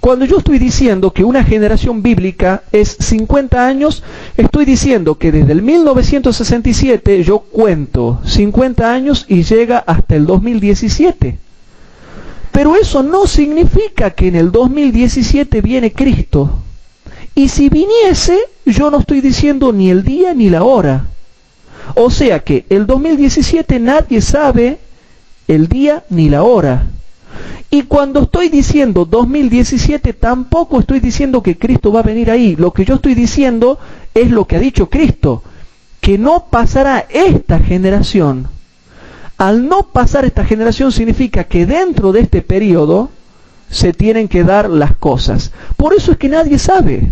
cuando yo estoy diciendo que una generación bíblica es 50 años, estoy diciendo que desde el 1967 yo cuento 50 años y llega hasta el 2017. Pero eso no significa que en el 2017 viene Cristo. Y si viniese, yo no estoy diciendo ni el día ni la hora. O sea que el 2017 nadie sabe el día ni la hora. Y cuando estoy diciendo 2017, tampoco estoy diciendo que Cristo va a venir ahí. Lo que yo estoy diciendo es lo que ha dicho Cristo, que no pasará esta generación. Al no pasar esta generación significa que dentro de este periodo se tienen que dar las cosas. Por eso es que nadie sabe.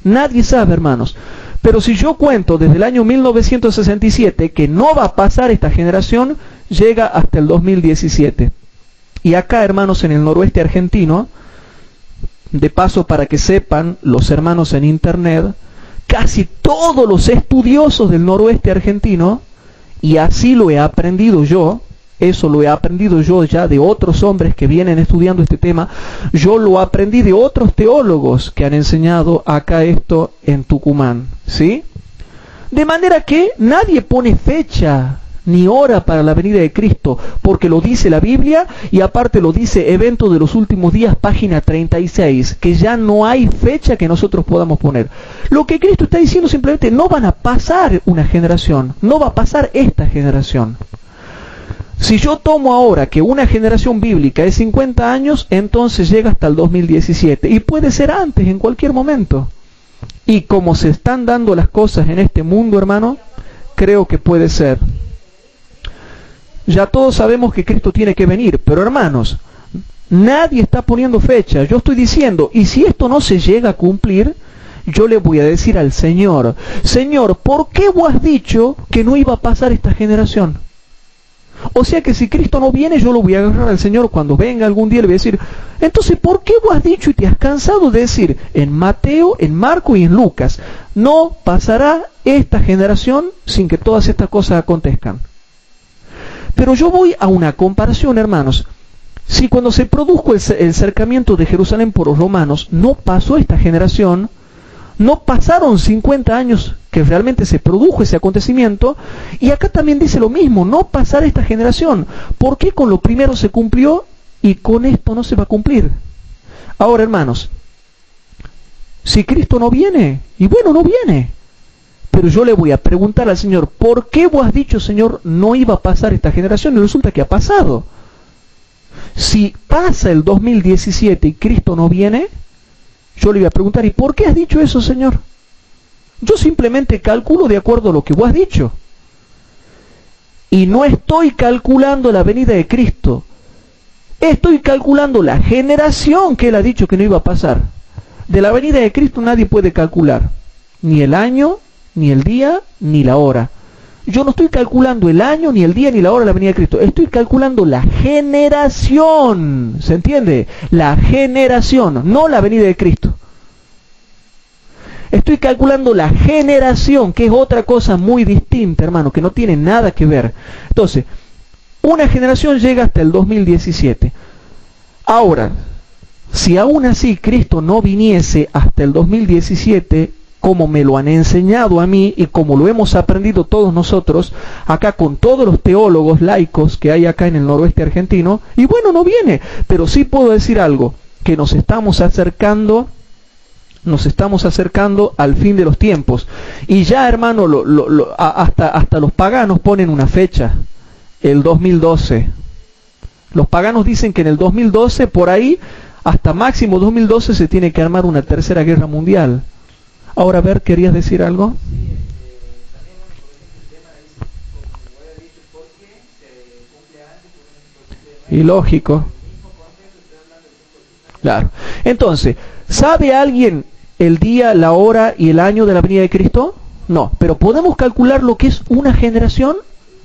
Nadie sabe, hermanos. Pero si yo cuento desde el año 1967 que no va a pasar esta generación, llega hasta el 2017. Y acá, hermanos, en el noroeste argentino, de paso para que sepan los hermanos en internet, casi todos los estudiosos del noroeste argentino, y así lo he aprendido yo, eso lo he aprendido yo ya de otros hombres que vienen estudiando este tema, yo lo aprendí de otros teólogos que han enseñado acá esto en Tucumán, ¿sí? De manera que nadie pone fecha ni hora para la venida de Cristo, porque lo dice la Biblia, y aparte lo dice Evento de los Últimos Días, página 36, que ya no hay fecha que nosotros podamos poner. Lo que Cristo está diciendo simplemente, no van a pasar una generación, no va a pasar esta generación. Si yo tomo ahora que una generación bíblica es 50 años, entonces llega hasta el 2017, y puede ser antes, en cualquier momento. Y como se están dando las cosas en este mundo, hermano, creo que puede ser. Ya todos sabemos que Cristo tiene que venir, pero hermanos, nadie está poniendo fecha. Yo estoy diciendo, y si esto no se llega a cumplir, yo le voy a decir al Señor, Señor, ¿por qué vos has dicho que no iba a pasar esta generación? O sea que si Cristo no viene, yo lo voy a agarrar al Señor cuando venga algún día, le voy a decir, entonces, ¿por qué vos has dicho y te has cansado de decir en Mateo, en Marco y en Lucas, no pasará esta generación sin que todas estas cosas acontezcan? Pero yo voy a una comparación, hermanos. Si cuando se produjo el cercamiento de Jerusalén por los romanos, no pasó esta generación, no pasaron 50 años que realmente se produjo ese acontecimiento, y acá también dice lo mismo, no pasará esta generación. ¿Por qué con lo primero se cumplió y con esto no se va a cumplir? Ahora, hermanos, si Cristo no viene, y bueno, no viene, pero yo le voy a preguntar al Señor, ¿por qué vos has dicho, Señor, no iba a pasar esta generación? Y resulta que ha pasado. Si pasa el 2017 y Cristo no viene, yo le voy a preguntar, ¿y por qué has dicho eso, Señor? Yo simplemente calculo de acuerdo a lo que vos has dicho. Y no estoy calculando la venida de Cristo. Estoy calculando la generación que Él ha dicho que no iba a pasar. De la venida de Cristo nadie puede calcular. Ni el año, ni el día, ni la hora. Yo no estoy calculando el año, ni el día, ni la hora de la venida de Cristo. Estoy calculando la generación. ¿Se entiende? La generación, no la venida de Cristo. Estoy calculando la generación, que es otra cosa muy distinta, hermano, que no tiene nada que ver. Entonces, una generación llega hasta el 2017. Ahora, si aún así Cristo no viniese hasta el 2017, como me lo han enseñado a mí y como lo hemos aprendido todos nosotros, acá con todos los teólogos laicos que hay acá en el noroeste argentino, y bueno, no viene, pero sí puedo decir algo, que nos estamos acercando al fin de los tiempos. Y ya, hermano, hasta los paganos ponen una fecha, el 2012. Los paganos dicen que en el 2012, por ahí, hasta máximo 2012, se tiene que armar una tercera guerra mundial. Ahora, a ver, ¿querías decir algo? Y lógico. Claro. Entonces, ¿sabe alguien el día, la hora y el año de la venida de Cristo? No, pero ¿podemos calcular lo que es una generación?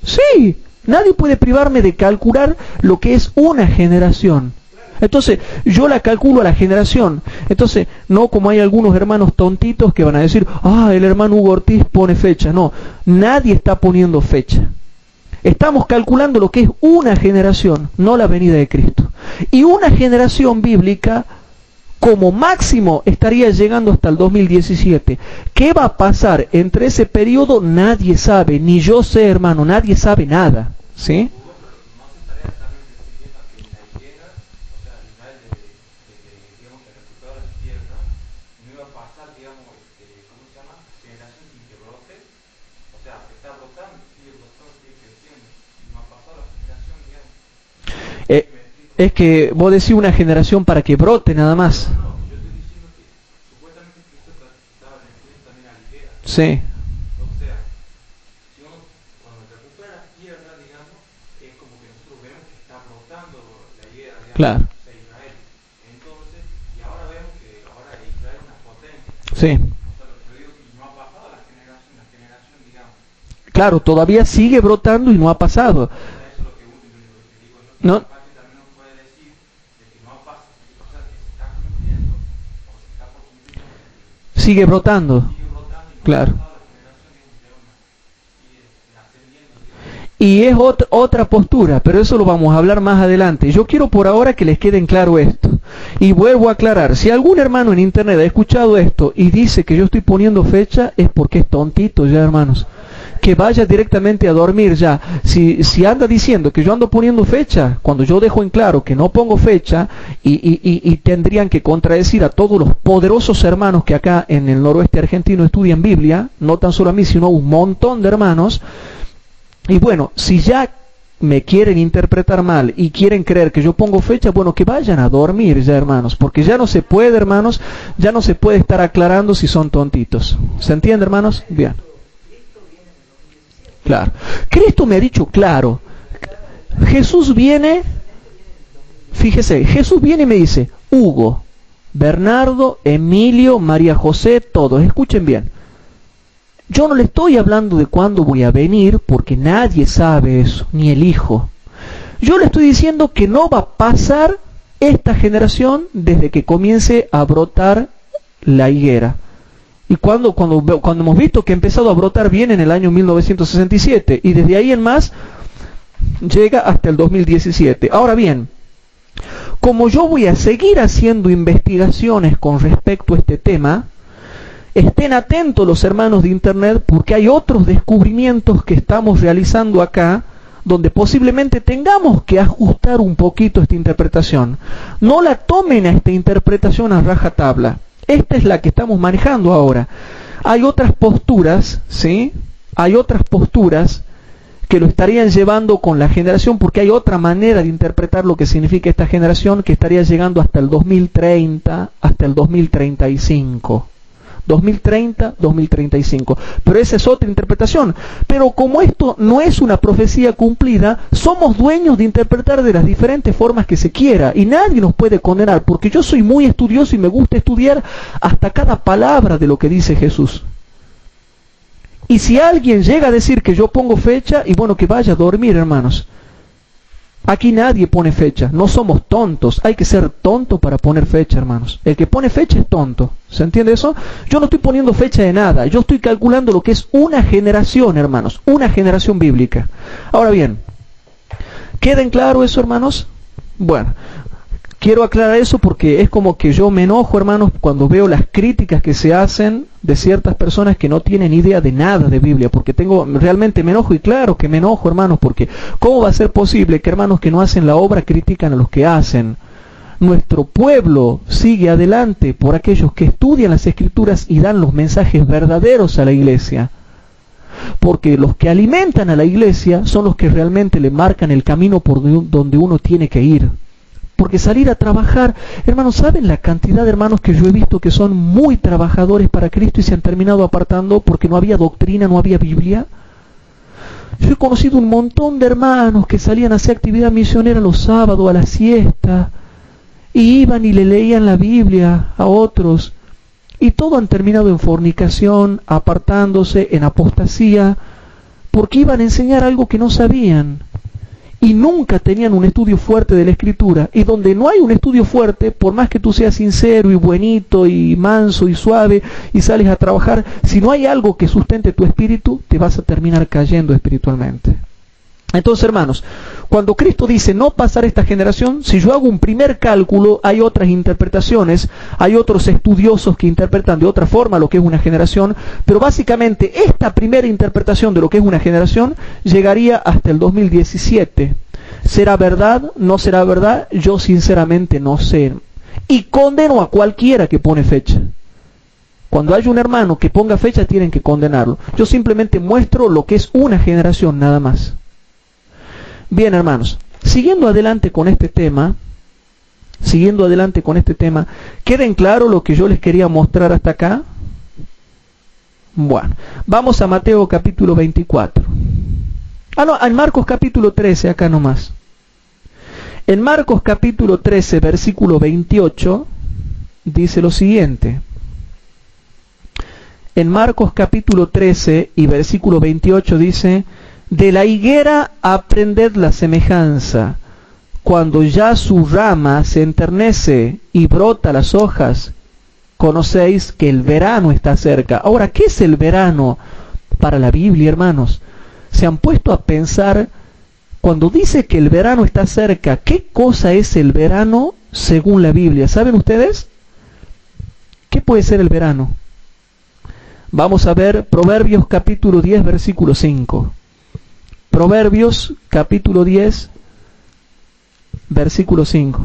Sí, nadie puede privarme de calcular lo que es una generación. Entonces, yo la calculo a la generación. Entonces, no como hay algunos hermanos tontitos que van a decir, el hermano Hugo Ortiz pone fecha. No, nadie está poniendo fecha. Estamos calculando lo que es una generación, no la venida de Cristo. Y una generación bíblica, como máximo, estaría llegando hasta el 2017. ¿Qué va a pasar entre ese periodo? Nadie sabe, ni yo sé, hermano, nadie sabe nada. ¿Sí? Es que vos decís una generación para que brote nada más. Sí. Claro. Sí. Claro, todavía sigue brotando y no ha pasado. No. Sigue brotando. Claro. Y es otra postura, pero eso lo vamos a hablar más adelante. Yo quiero por ahora que les quede en claro esto. Y vuelvo a aclarar, si algún hermano en internet ha escuchado esto y dice que yo estoy poniendo fecha, es porque es tontito ya, hermanos. Que vaya directamente a dormir ya. Si anda diciendo que yo ando poniendo fecha, cuando yo dejo en claro que no pongo fecha, y tendrían que contradecir a todos los poderosos hermanos que acá en el noroeste argentino estudian Biblia, no tan solo a mí, sino un montón de hermanos. Y bueno, si ya me quieren interpretar mal y quieren creer que yo pongo fecha, bueno, que vayan a dormir ya, hermanos, porque ya no se puede, hermanos, ya no se puede estar aclarando si son tontitos. ¿Se entiende, hermanos? Bien. Claro. Cristo me ha dicho claro. Jesús viene, fíjese, Jesús viene y me dice, Hugo, Bernardo, Emilio, María José, todos. Escuchen bien. Yo no le estoy hablando de cuándo voy a venir, porque nadie sabe eso, ni el Hijo. Yo le estoy diciendo que no va a pasar esta generación desde que comience a brotar la higuera. Y cuando hemos visto que ha empezado a brotar bien en el año 1967, y desde ahí en más llega hasta el 2017. Ahora bien, como yo voy a seguir haciendo investigaciones con respecto a este tema, estén atentos los hermanos de internet, porque hay otros descubrimientos que estamos realizando acá, donde posiblemente tengamos que ajustar un poquito esta interpretación. No la tomen a esta interpretación a rajatabla. Esta es la que estamos manejando ahora. Hay otras posturas, ¿sí? Hay otras posturas que lo estarían llevando con la generación, porque hay otra manera de interpretar lo que significa esta generación, que estaría llegando hasta el 2030, hasta el 2035. 2030, 2035. Pero esa es otra interpretación. Pero como esto no es una profecía cumplida, somos dueños de interpretar de las diferentes formas que se quiera, y nadie nos puede condenar, porque yo soy muy estudioso y me gusta estudiar hasta cada palabra de lo que dice Jesús. Y si alguien llega a decir que yo pongo fecha, y bueno, que vaya a dormir, hermanos. Aquí nadie pone fecha, no somos tontos, hay que ser tonto para poner fecha, hermanos. El que pone fecha es tonto, ¿se entiende eso? Yo no estoy poniendo fecha de nada, yo estoy calculando lo que es una generación, hermanos, una generación bíblica. Ahora bien, ¿queden claro eso, hermanos? Bueno, quiero aclarar eso porque es como que yo me enojo, hermanos, cuando veo las críticas que se hacen de ciertas personas que no tienen idea de nada de Biblia, porque realmente me enojo, y claro que me enojo, hermanos, porque ¿cómo va a ser posible que hermanos que no hacen la obra critican a los que hacen? Nuestro pueblo sigue adelante por aquellos que estudian las Escrituras y dan los mensajes verdaderos a la iglesia, porque los que alimentan a la iglesia son los que realmente le marcan el camino por donde uno tiene que ir. Porque salir a trabajar, hermanos, ¿saben la cantidad de hermanos que yo he visto que son muy trabajadores para Cristo y se han terminado apartando porque no había doctrina, no había Biblia? Yo he conocido un montón de hermanos que salían a hacer actividad misionera los sábados a la siesta, y iban y le leían la Biblia a otros, y todos han terminado en fornicación, apartándose, en apostasía, porque iban a enseñar algo que no sabían. Y nunca tenían un estudio fuerte de la Escritura. Y donde no hay un estudio fuerte, por más que tú seas sincero y buenito y manso y suave y sales a trabajar, si no hay algo que sustente tu espíritu, te vas a terminar cayendo espiritualmente. Entonces, hermanos, cuando Cristo dice no pasar esta generación, si yo hago un primer cálculo, hay otras interpretaciones, hay otros estudiosos que interpretan de otra forma lo que es una generación, pero básicamente esta primera interpretación de lo que es una generación llegaría hasta el 2017. ¿Será verdad? ¿No será verdad? Yo sinceramente no sé. Y condeno a cualquiera que pone fecha. Cuando hay un hermano que ponga fecha, tienen que condenarlo. Yo simplemente muestro lo que es una generación, nada más. Bien, hermanos, siguiendo adelante con este tema, ¿queden claro lo que yo les quería mostrar hasta acá? Bueno, vamos a Mateo capítulo 24. En Marcos capítulo 13, acá nomás. En Marcos capítulo 13, versículo 28, dice lo siguiente. En Marcos capítulo 13 y versículo 28 dice: de la higuera aprended la semejanza, cuando ya su rama se enternece y brota las hojas, conocéis que el verano está cerca. Ahora, ¿qué es el verano para la Biblia, hermanos? ¿Se han puesto a pensar, cuando dice que el verano está cerca, qué cosa es el verano según la Biblia? ¿Saben ustedes? ¿Qué puede ser el verano? Vamos a ver Proverbios capítulo 10, versículo 5. Proverbios capítulo 10, versículo 5.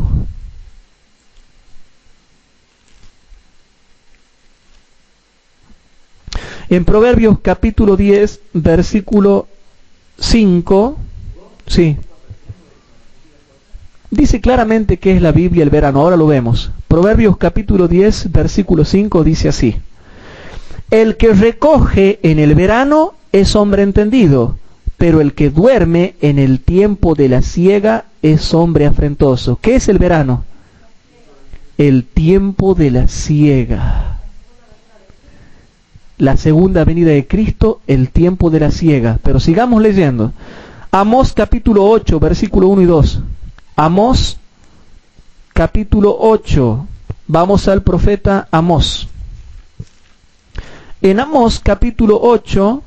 En Proverbios capítulo 10, versículo 5, sí, dice claramente que es la Biblia el verano. Ahora lo vemos. Proverbios capítulo 10, versículo 5 dice así: el que recoge en el verano es hombre entendido, pero el que duerme en el tiempo de la siega es hombre afrentoso. ¿Qué es el verano? el tiempo de la siega. La segunda venida de Cristo, el tiempo de la siega. Pero sigamos leyendo. Amós capítulo 8, versículo 1 y 2. Amós capítulo 8. Vamos al profeta Amós. En Amós capítulo 8,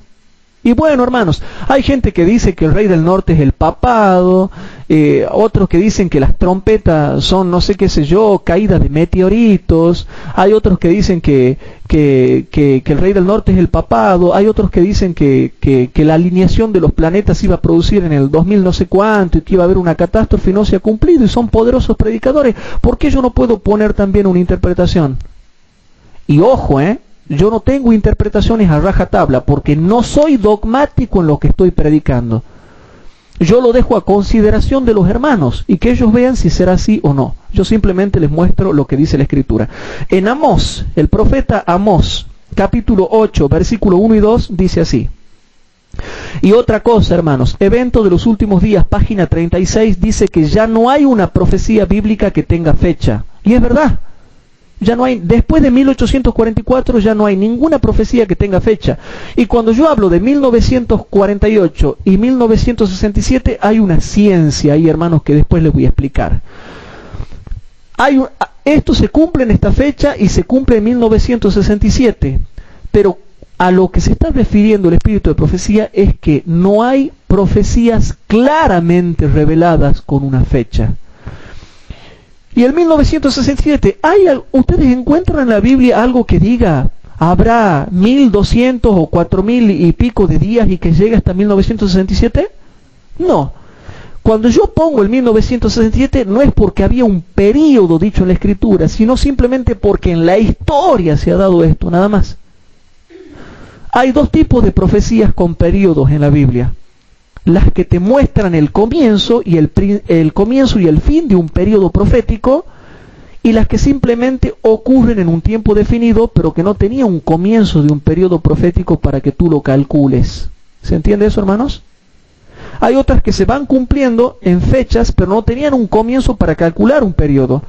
y bueno, hermanos, hay gente que dice que el rey del norte es el papado, otros que dicen que las trompetas son, no sé qué sé yo, caídas de meteoritos, hay otros que dicen que el rey del norte es el papado, hay otros que dicen que la alineación de los planetas iba a producir en el 2000 no sé cuánto, y que iba a haber una catástrofe y no se ha cumplido, y son poderosos predicadores. ¿Por qué yo no puedo poner también una interpretación? Y ojo, yo no tengo interpretaciones a rajatabla, porque no soy dogmático en lo que estoy predicando. Yo lo dejo a consideración de los hermanos, y que ellos vean si será así o no. Yo simplemente les muestro lo que dice la Escritura. En Amós, el profeta Amós, capítulo 8, versículo 1 y 2, dice así. Y otra cosa, hermanos, Evento de los Últimos Días, página 36, dice que ya no hay una profecía bíblica que tenga fecha. Y es verdad. Ya no hay, después de 1844 ya no hay ninguna profecía que tenga fecha. Y cuando yo hablo de 1948 y 1967 hay una ciencia ahí, hermanos, que después les voy a explicar. Esto se cumple en esta fecha y se cumple en 1967. Pero a lo que se está refiriendo el espíritu de profecía es que no hay profecías claramente reveladas con una fecha. Y en 1967, ¿ustedes encuentran en la Biblia algo que diga, habrá 1200 o 4000 y pico de días y que llegue hasta 1967? No. Cuando yo pongo el 1967 no es porque había un período dicho en la Escritura, sino simplemente porque en la historia se ha dado esto, nada más. Hay dos tipos de profecías con períodos en la Biblia. Las que te muestran el comienzo y el comienzo y el fin de un periodo profético, y las que simplemente ocurren en un tiempo definido, pero que no tenía un comienzo de un periodo profético para que tú lo calcules. ¿Se entiende eso, hermanos? Hay otras que se van cumpliendo en fechas, pero no tenían un comienzo para calcular un periodo.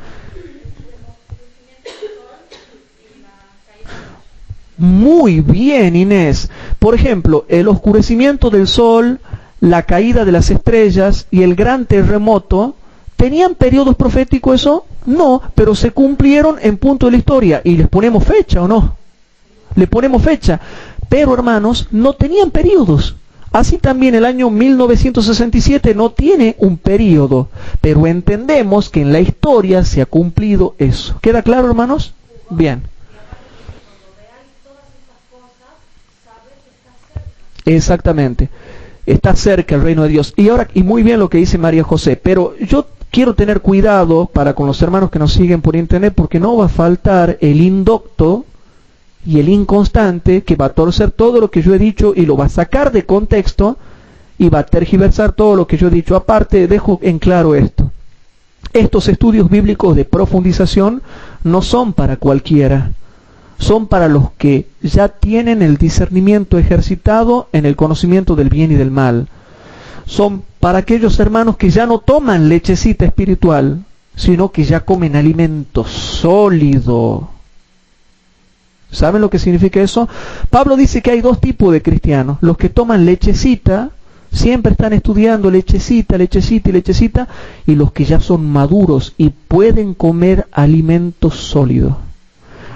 Muy bien, Inés. Por ejemplo, el oscurecimiento del sol, la caída de las estrellas y el gran terremoto, ¿tenían periodos proféticos eso? No, pero se cumplieron en punto de la historia. ¿Y les ponemos fecha o no? Le ponemos fecha. Pero, hermanos, no tenían periodos. Así también el año 1967 no tiene un periodo. Pero entendemos que en la historia se ha cumplido eso. ¿Queda claro, hermanos? Bien. Exactamente. Está cerca el reino de Dios. Y ahora, y muy bien lo que dice María José, pero yo quiero tener cuidado para con los hermanos que nos siguen por internet, porque no va a faltar el indocto y el inconstante que va a torcer todo lo que yo he dicho y lo va a sacar de contexto y va a tergiversar todo lo que yo he dicho. Aparte, dejo en claro esto. Estos estudios bíblicos de profundización no son para cualquiera. Son para los que ya tienen el discernimiento ejercitado en el conocimiento del bien y del mal. Son para aquellos hermanos que ya no toman lechecita espiritual, sino que ya comen alimento sólido. ¿Saben lo que significa eso? Pablo dice que hay dos tipos de cristianos. Los que toman lechecita, siempre están estudiando lechecita, lechecita y lechecita, y los que ya son maduros y pueden comer alimento sólido.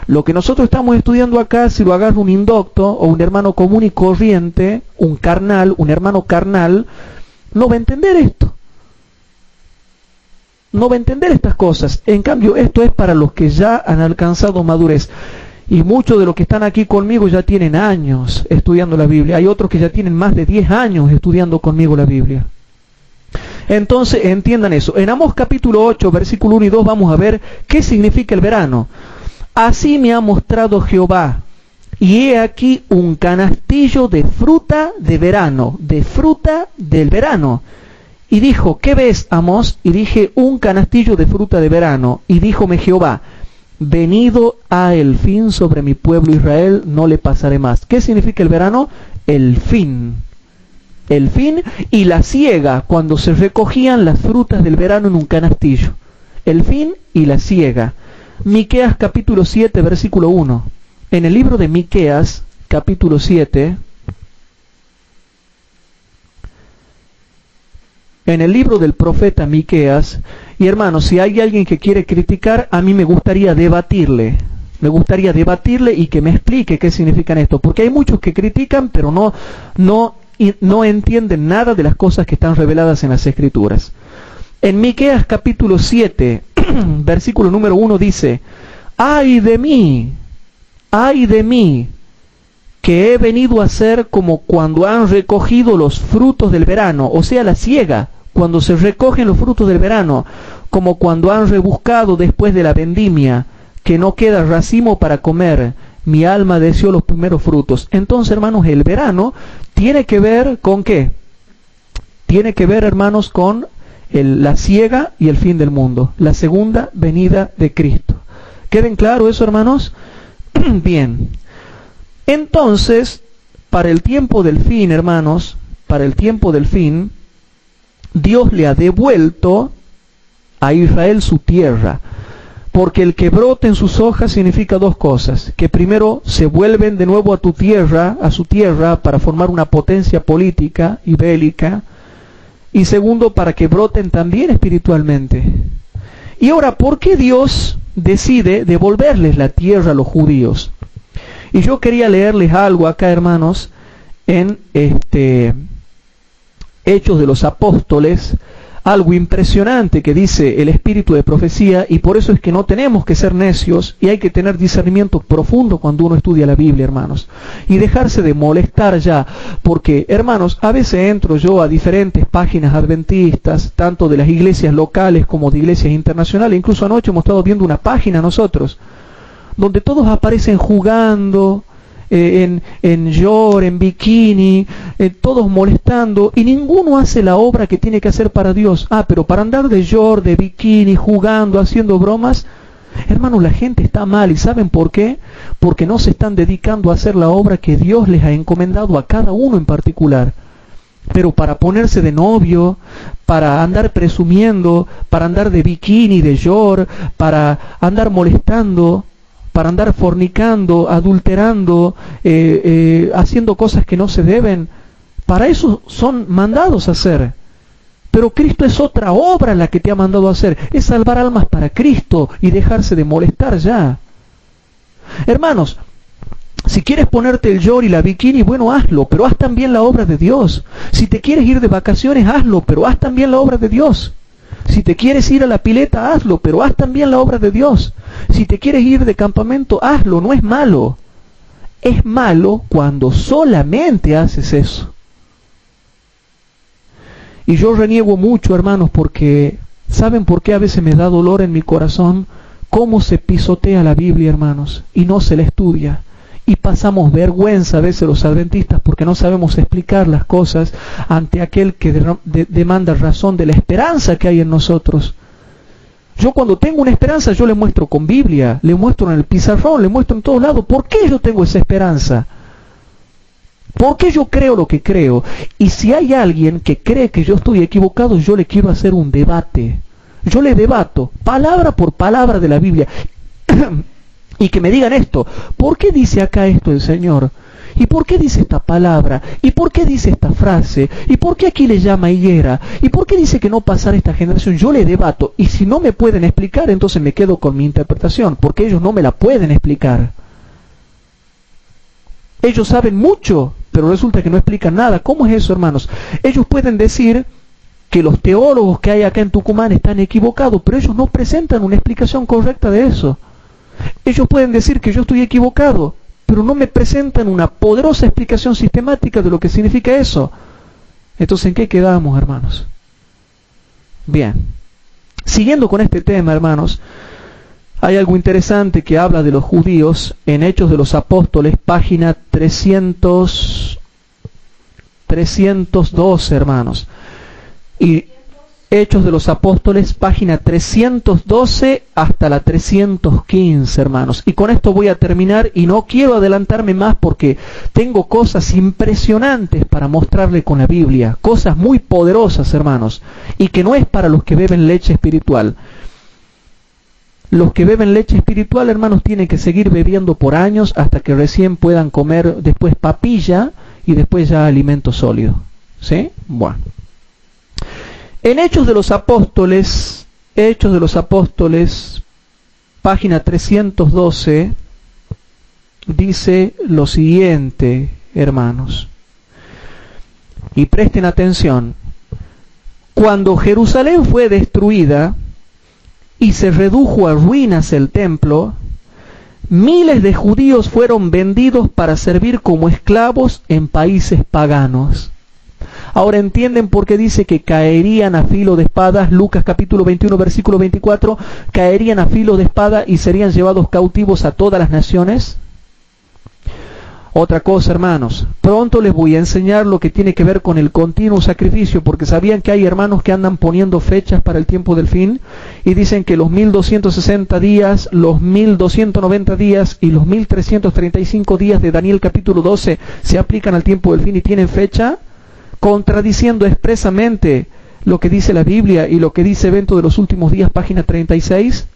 Lo que nosotros estamos estudiando acá, si lo agarra un indocto o un hermano común y corriente, un carnal, un hermano carnal, no va a entender esto. No va a entender estas cosas. En cambio, esto es para los que ya han alcanzado madurez. Y muchos de los que están aquí conmigo ya tienen años estudiando la Biblia. Hay otros que ya tienen más de 10 años estudiando conmigo la Biblia. Entonces, entiendan eso. En Amós capítulo 8, versículo 1 y 2 vamos a ver qué significa el verano. Así me ha mostrado Jehová, y he aquí un canastillo de fruta de verano, de fruta del verano. Y dijo, ¿qué ves, Amós? Y dije, un canastillo de fruta de verano. Y díjome Jehová, venido ha el fin sobre mi pueblo Israel, no le pasaré más. ¿Qué significa el verano? El fin. El fin y la siega, cuando se recogían las frutas del verano en un canastillo. El fin y la siega. Miqueas capítulo 7, versículo 1. En el libro de Miqueas, capítulo 7, en el libro del profeta Miqueas, y hermanos, si hay alguien que quiere criticar, a mí me gustaría debatirle. Me gustaría debatirle y que me explique qué significan esto, porque hay muchos que critican, pero no entienden nada de las cosas que están reveladas en las Escrituras. En Miqueas capítulo 7, versículo número 1 dice: ¡ay de mí, que he venido a ser como cuando han recogido los frutos del verano, o sea, la siega, cuando se recogen los frutos del verano, como cuando han rebuscado después de la vendimia, que no queda racimo para comer, mi alma deseó los primeros frutos. Entonces, hermanos, el verano tiene que ver ¿con qué? Tiene que ver, hermanos, con la siega y el fin del mundo, la segunda venida de Cristo. ¿Queden claro eso, hermanos? Bien. Entonces, para el tiempo del fin, hermanos, para el tiempo del fin, Dios le ha devuelto a Israel su tierra. Porque el que brote en sus hojas significa dos cosas: que primero se vuelven de nuevo a tu tierra, a su tierra, para formar una potencia política y bélica, y segundo, para que broten también espiritualmente. Y ahora, ¿por qué Dios decide devolverles la tierra a los judíos? Y yo quería leerles algo acá, hermanos, en Hechos de los Apóstoles, algo impresionante que dice el espíritu de profecía, y por eso es que no tenemos que ser necios y hay que tener discernimiento profundo cuando uno estudia la Biblia, hermanos, y dejarse de molestar ya, porque, hermanos, a veces entro yo a diferentes páginas adventistas, tanto de las iglesias locales como de iglesias internacionales. Incluso anoche hemos estado viendo una página nosotros, donde todos aparecen jugando, en short, en bikini, todos molestando, y ninguno hace la obra que tiene que hacer para Dios. Pero para andar de short, de bikini, jugando, haciendo bromas, hermanos, la gente está mal. ¿Y saben por qué? Porque no se están dedicando a hacer la obra que Dios les ha encomendado a cada uno en particular. Pero para ponerse de novio, para andar presumiendo, para andar de bikini, de short, para andar molestando, para andar fornicando, adulterando, haciendo cosas que no se deben, para eso son mandados a hacer. Pero Cristo es otra obra la que te ha mandado a hacer, es salvar almas para Cristo y dejarse de molestar ya. Hermanos, si quieres ponerte el short y la bikini, bueno, hazlo, pero haz también la obra de Dios. Si te quieres ir de vacaciones, hazlo, pero haz también la obra de Dios. Si te quieres ir a la pileta, hazlo, pero haz también la obra de Dios. Si te quieres ir de campamento, hazlo, no es malo. Es malo cuando solamente haces eso. Y yo reniego mucho, hermanos, porque ¿saben por qué a veces me da dolor en mi corazón? Cómo se pisotea la Biblia, hermanos, y no se la estudia. Y pasamos vergüenza a veces los adventistas porque no sabemos explicar las cosas ante aquel que demanda razón de la esperanza que hay en nosotros. Yo cuando tengo una esperanza, yo le muestro con Biblia, le muestro en el pizarrón, le muestro en todos lados. ¿Por qué yo tengo esa esperanza? ¿Por qué yo creo lo que creo? Y si hay alguien que cree que yo estoy equivocado, yo le quiero hacer un debate. Yo le debato, palabra por palabra de la Biblia. Y que me digan esto: ¿por qué dice acá esto el Señor? ¿Y por qué dice esta palabra? ¿Y por qué dice esta frase? ¿Y por qué aquí le llama higuera? ¿Y por qué dice que no pasará esta generación? Yo le debato, y si no me pueden explicar, entonces me quedo con mi interpretación, porque ellos no me la pueden explicar. Ellos saben mucho, pero resulta que no explican nada. ¿Cómo es eso, hermanos? Ellos pueden decir que los teólogos que hay acá en Tucumán están equivocados, pero ellos no presentan una explicación correcta de eso. Ellos pueden decir que yo estoy equivocado, pero no me presentan una poderosa explicación sistemática de lo que significa eso. Entonces, ¿en qué quedamos, hermanos? Bien, siguiendo con este tema, hermanos, hay algo interesante que habla de los judíos en Hechos de los Apóstoles, página 312, hermanos. Y Hechos de los Apóstoles, página 312 hasta la 315, hermanos. Y con esto voy a terminar y no quiero adelantarme más porque tengo cosas impresionantes para mostrarle con la Biblia. Cosas muy poderosas, hermanos. Y que no es para los que beben leche espiritual. Los que beben leche espiritual, hermanos, tienen que seguir bebiendo por años hasta que recién puedan comer después papilla y después ya alimento sólido. ¿Sí? Bueno. En Hechos de los Apóstoles, página 312, dice lo siguiente, hermanos. Y presten atención. Cuando Jerusalén fue destruida y se redujo a ruinas el templo, miles de judíos fueron vendidos para servir como esclavos en países paganos. Ahora entienden por qué dice que caerían a filo de espadas. Lucas capítulo 21 versículo 24, caerían a filo de espada y serían llevados cautivos a todas las naciones. Otra cosa, hermanos, pronto les voy a enseñar lo que tiene que ver con el continuo sacrificio, porque sabían que hay hermanos que andan poniendo fechas para el tiempo del fin y dicen que los 1260 días, los 1290 días y los 1335 días de Daniel capítulo 12 se aplican al tiempo del fin y tienen fecha, contradiciendo expresamente lo que dice la Biblia y lo que dice Evento de los Últimos Días, página 36.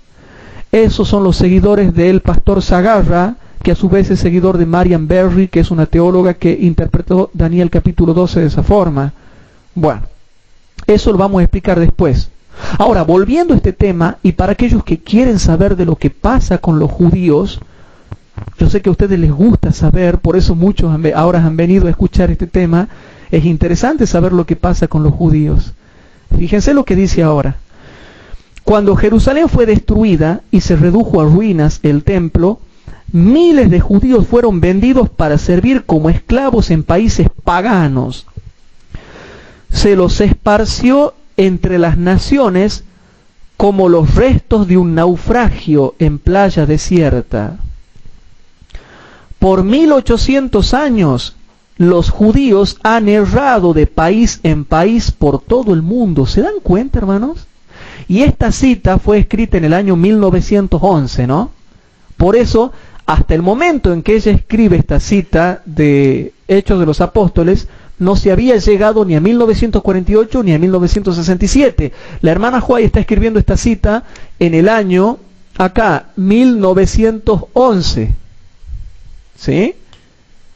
Esos son los seguidores del pastor Zagarra, que a su vez es seguidor de Marian Berry, que es una teóloga que interpretó Daniel capítulo 12 de esa forma. Bueno, eso lo vamos a explicar después. Ahora, volviendo a este tema, y para aquellos que quieren saber de lo que pasa con los judíos, yo sé que a ustedes les gusta saber, por eso muchos ahora han venido a escuchar este tema. Es interesante saber lo que pasa con los judíos. Fíjense lo que dice ahora. Cuando Jerusalén fue destruida y se redujo a ruinas el templo, miles de judíos fueron vendidos para servir como esclavos en países paganos. Se los esparció entre las naciones como los restos de un naufragio en playa desierta. Por 1800 años, los judíos han errado de país en país por todo el mundo. ¿Se dan cuenta, hermanos? Y esta cita fue escrita en el año 1911, ¿no? Por eso, hasta el momento en que ella escribe esta cita de Hechos de los Apóstoles, no se había llegado ni a 1948 ni a 1967. La hermana White está escribiendo esta cita en el año, acá, 1911. ¿Sí?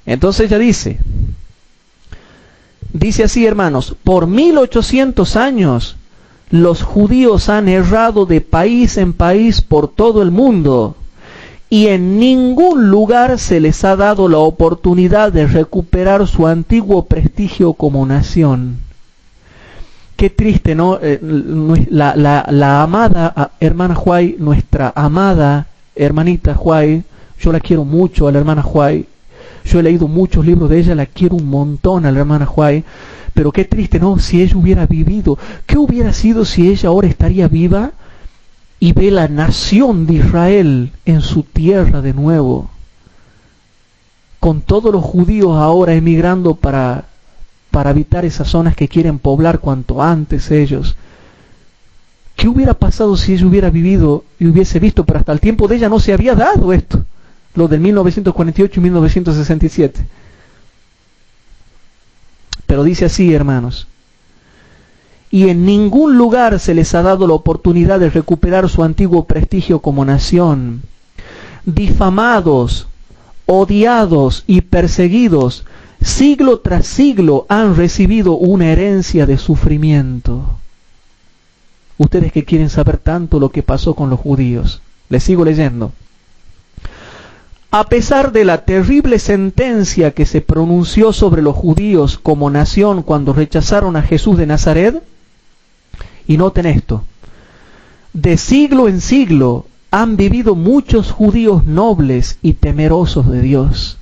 Entonces ella dice así, hermanos: por 1800 años los judíos han errado de país en país por todo el mundo, y en ningún lugar se les ha dado la oportunidad de recuperar su antiguo prestigio como nación. Qué triste, ¿no? La amada hermana White, nuestra amada hermanita White, yo la quiero mucho a la hermana White, yo he leído muchos libros de ella, la quiero un montón a la hermana White, pero qué triste, ¿no? Si ella hubiera vivido, ¿qué hubiera sido si ella ahora estaría viva y ve la nación de Israel en su tierra de nuevo, con todos los judíos ahora emigrando para habitar esas zonas que quieren poblar cuanto antes ellos? ¿Qué hubiera pasado si ella hubiera vivido y hubiese visto? Pero hasta el tiempo de ella no se había dado esto, lo del 1948 y 1967. Pero dice así, hermanos: y en ningún lugar se les ha dado la oportunidad de recuperar su antiguo prestigio como nación. Difamados, odiados y perseguidos, siglo tras siglo han recibido una herencia de sufrimiento. Ustedes que quieren saber tanto lo que pasó con los judíos, les sigo leyendo. A pesar de la terrible sentencia que se pronunció sobre los judíos como nación cuando rechazaron a Jesús de Nazaret, y noten esto, de siglo en siglo han vivido muchos judíos nobles y temerosos de Dios.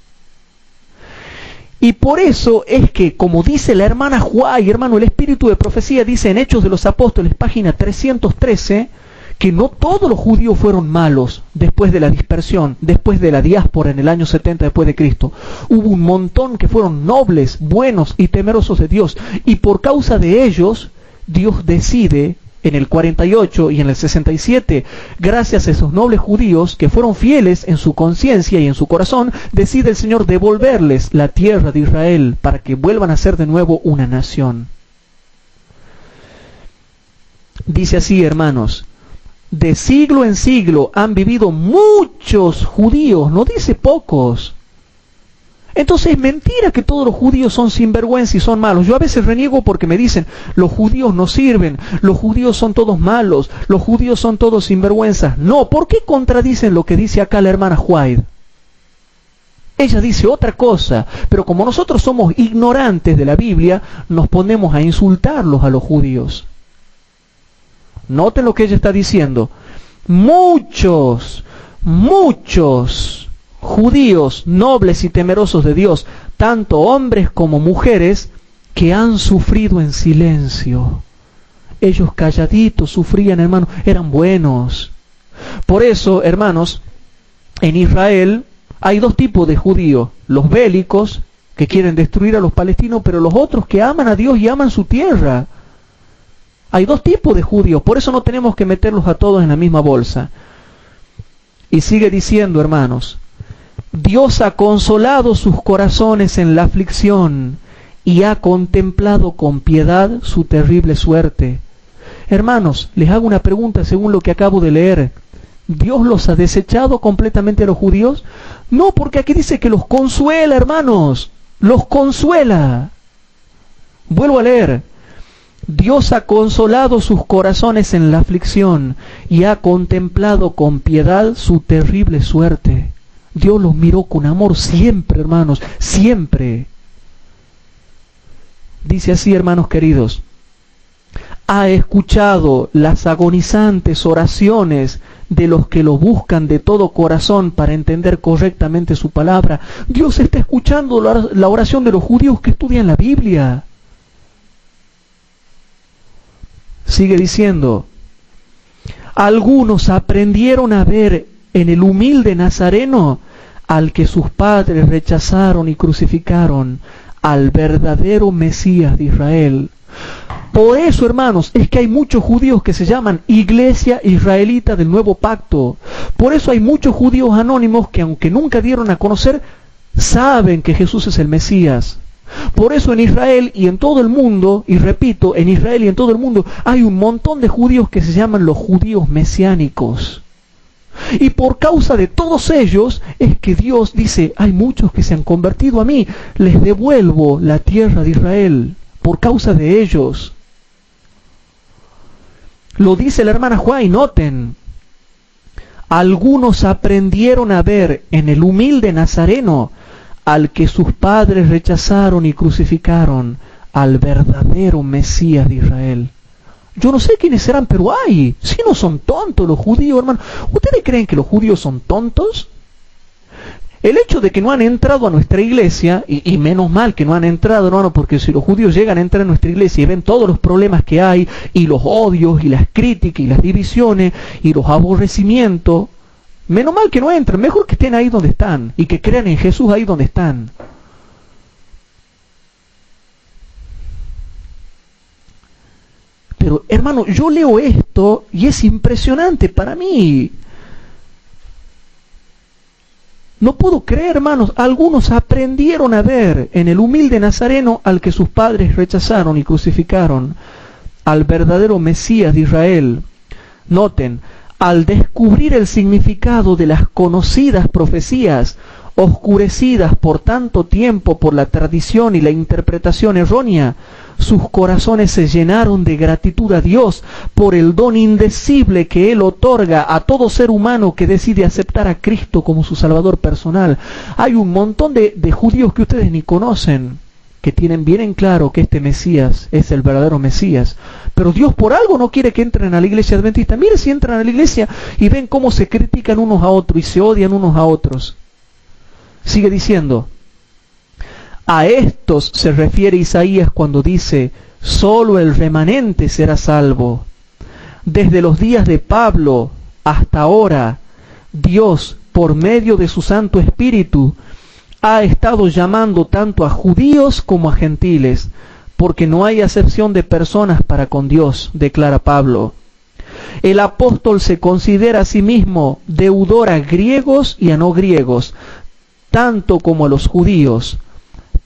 Y por eso es que, como dice la hermana Juay, hermano, el espíritu de profecía dice en Hechos de los Apóstoles, página 313, que no todos los judíos fueron malos después de la dispersión, después de la diáspora en el año 70 después de Cristo. Hubo un montón que fueron nobles, buenos y temerosos de Dios. Y por causa de ellos, Dios decide en el 48 y en el 67, gracias a esos nobles judíos que fueron fieles en su conciencia y en su corazón, decide el Señor devolverles la tierra de Israel para que vuelvan a ser de nuevo una nación. Dice así, hermanos: de siglo en siglo han vivido muchos judíos, no dice pocos. Entonces es mentira que todos los judíos son sinvergüenza y son malos. Yo a veces reniego porque me dicen, los judíos no sirven, los judíos son todos malos, los judíos son todos sinvergüenzas. No, ¿por qué contradicen lo que dice acá la hermana White? Ella dice otra cosa, pero como nosotros somos ignorantes de la Biblia, nos ponemos a insultarlos a los judíos. Noten lo que ella está diciendo. Muchos judíos nobles y temerosos de Dios, tanto hombres como mujeres, que han sufrido en silencio. Ellos calladitos sufrían, hermanos, eran buenos. Por eso, hermanos, en Israel hay dos tipos de judíos: los bélicos, que quieren destruir a los palestinos, pero los otros que aman a Dios y aman su tierra. Hay dos tipos de judíos, por eso no tenemos que meterlos a todos en la misma bolsa. Y sigue diciendo, hermanos, Dios ha consolado sus corazones en la aflicción y ha contemplado con piedad su terrible suerte. Hermanos, les hago una pregunta según lo que acabo de leer. ¿Dios los ha desechado completamente a los judíos? No, porque aquí dice que los consuela, hermanos, los consuela. Vuelvo a leer. Dios ha consolado sus corazones en la aflicción y ha contemplado con piedad su terrible suerte. Dios los miró con amor siempre, hermanos, siempre. Dice así, hermanos queridos, ha escuchado las agonizantes oraciones de los que lo buscan de todo corazón para entender correctamente su palabra. Dios está escuchando la oración de los judíos que estudian la Biblia. Sigue diciendo, algunos aprendieron a ver en el humilde Nazareno al que sus padres rechazaron y crucificaron, al verdadero Mesías de Israel. Por eso, hermanos, es que hay muchos judíos que se llaman Iglesia Israelita del Nuevo Pacto. Por eso hay muchos judíos anónimos que, aunque nunca dieron a conocer, saben que Jesús es el Mesías. Por eso en Israel y en todo el mundo, y repito, en Israel y en todo el mundo, hay un montón de judíos que se llaman los judíos mesiánicos. Y por causa de todos ellos es que Dios dice, hay muchos que se han convertido a mí, les devuelvo la tierra de Israel, por causa de ellos. Lo dice la hermana Juárez, noten. Algunos aprendieron a ver en el humilde Nazareno al que sus padres rechazaron y crucificaron, al verdadero Mesías de Israel. Yo no sé quiénes serán, pero hay. Si no son tontos los judíos, hermano. ¿Ustedes creen que los judíos son tontos? El hecho de que no han entrado a nuestra iglesia, y menos mal que no han entrado, hermano, porque si los judíos llegan a entrar a nuestra iglesia y ven todos los problemas que hay, y los odios, y las críticas, y las divisiones, y los aborrecimientos, menos mal que no entren, mejor que estén ahí donde están, y que crean en Jesús ahí donde están. Pero, hermano, yo leo esto y es impresionante para mí. No puedo creer, hermanos, algunos aprendieron a ver en el humilde Nazareno al que sus padres rechazaron y crucificaron, al verdadero Mesías de Israel. Noten, al descubrir el significado de las conocidas profecías, oscurecidas por tanto tiempo por la tradición y la interpretación errónea, sus corazones se llenaron de gratitud a Dios por el don indecible que Él otorga a todo ser humano que decide aceptar a Cristo como su Salvador personal. Hay un montón de judíos que ustedes ni conocen, que tienen bien en claro que este Mesías es el verdadero Mesías. Pero Dios por algo no quiere que entren a la iglesia adventista. Mire si entran a la iglesia y ven cómo se critican unos a otros y se odian unos a otros. Sigue diciendo, a estos se refiere Isaías cuando dice, solo el remanente será salvo. Desde los días de Pablo hasta ahora, Dios, por medio de su Santo Espíritu, ha estado llamando tanto a judíos como a gentiles, porque no hay acepción de personas para con Dios, declara Pablo. El apóstol se considera a sí mismo deudor a griegos y a no griegos, tanto como a los judíos,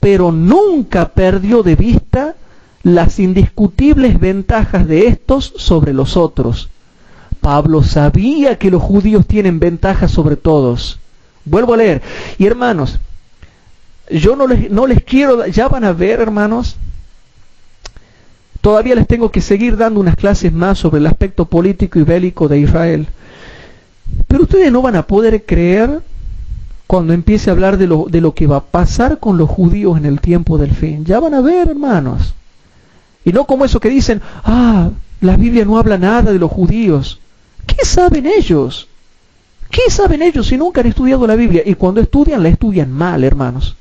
pero nunca perdió de vista las indiscutibles ventajas de estos sobre los otros. Pablo sabía que los judíos tienen ventaja sobre todos. Vuelvo a leer. Y hermanos, yo no les quiero, ya van a ver, hermanos, todavía les tengo que seguir dando unas clases más sobre el aspecto político y bélico de Israel. Pero ustedes no van a poder creer cuando empiece a hablar de lo que va a pasar con los judíos en el tiempo del fin. Ya van a ver, hermanos. Y no como eso que dicen, la Biblia no habla nada de los judíos. ¿Qué saben ellos? ¿Qué saben ellos si nunca han estudiado la Biblia? Y cuando estudian, la estudian mal, hermanos.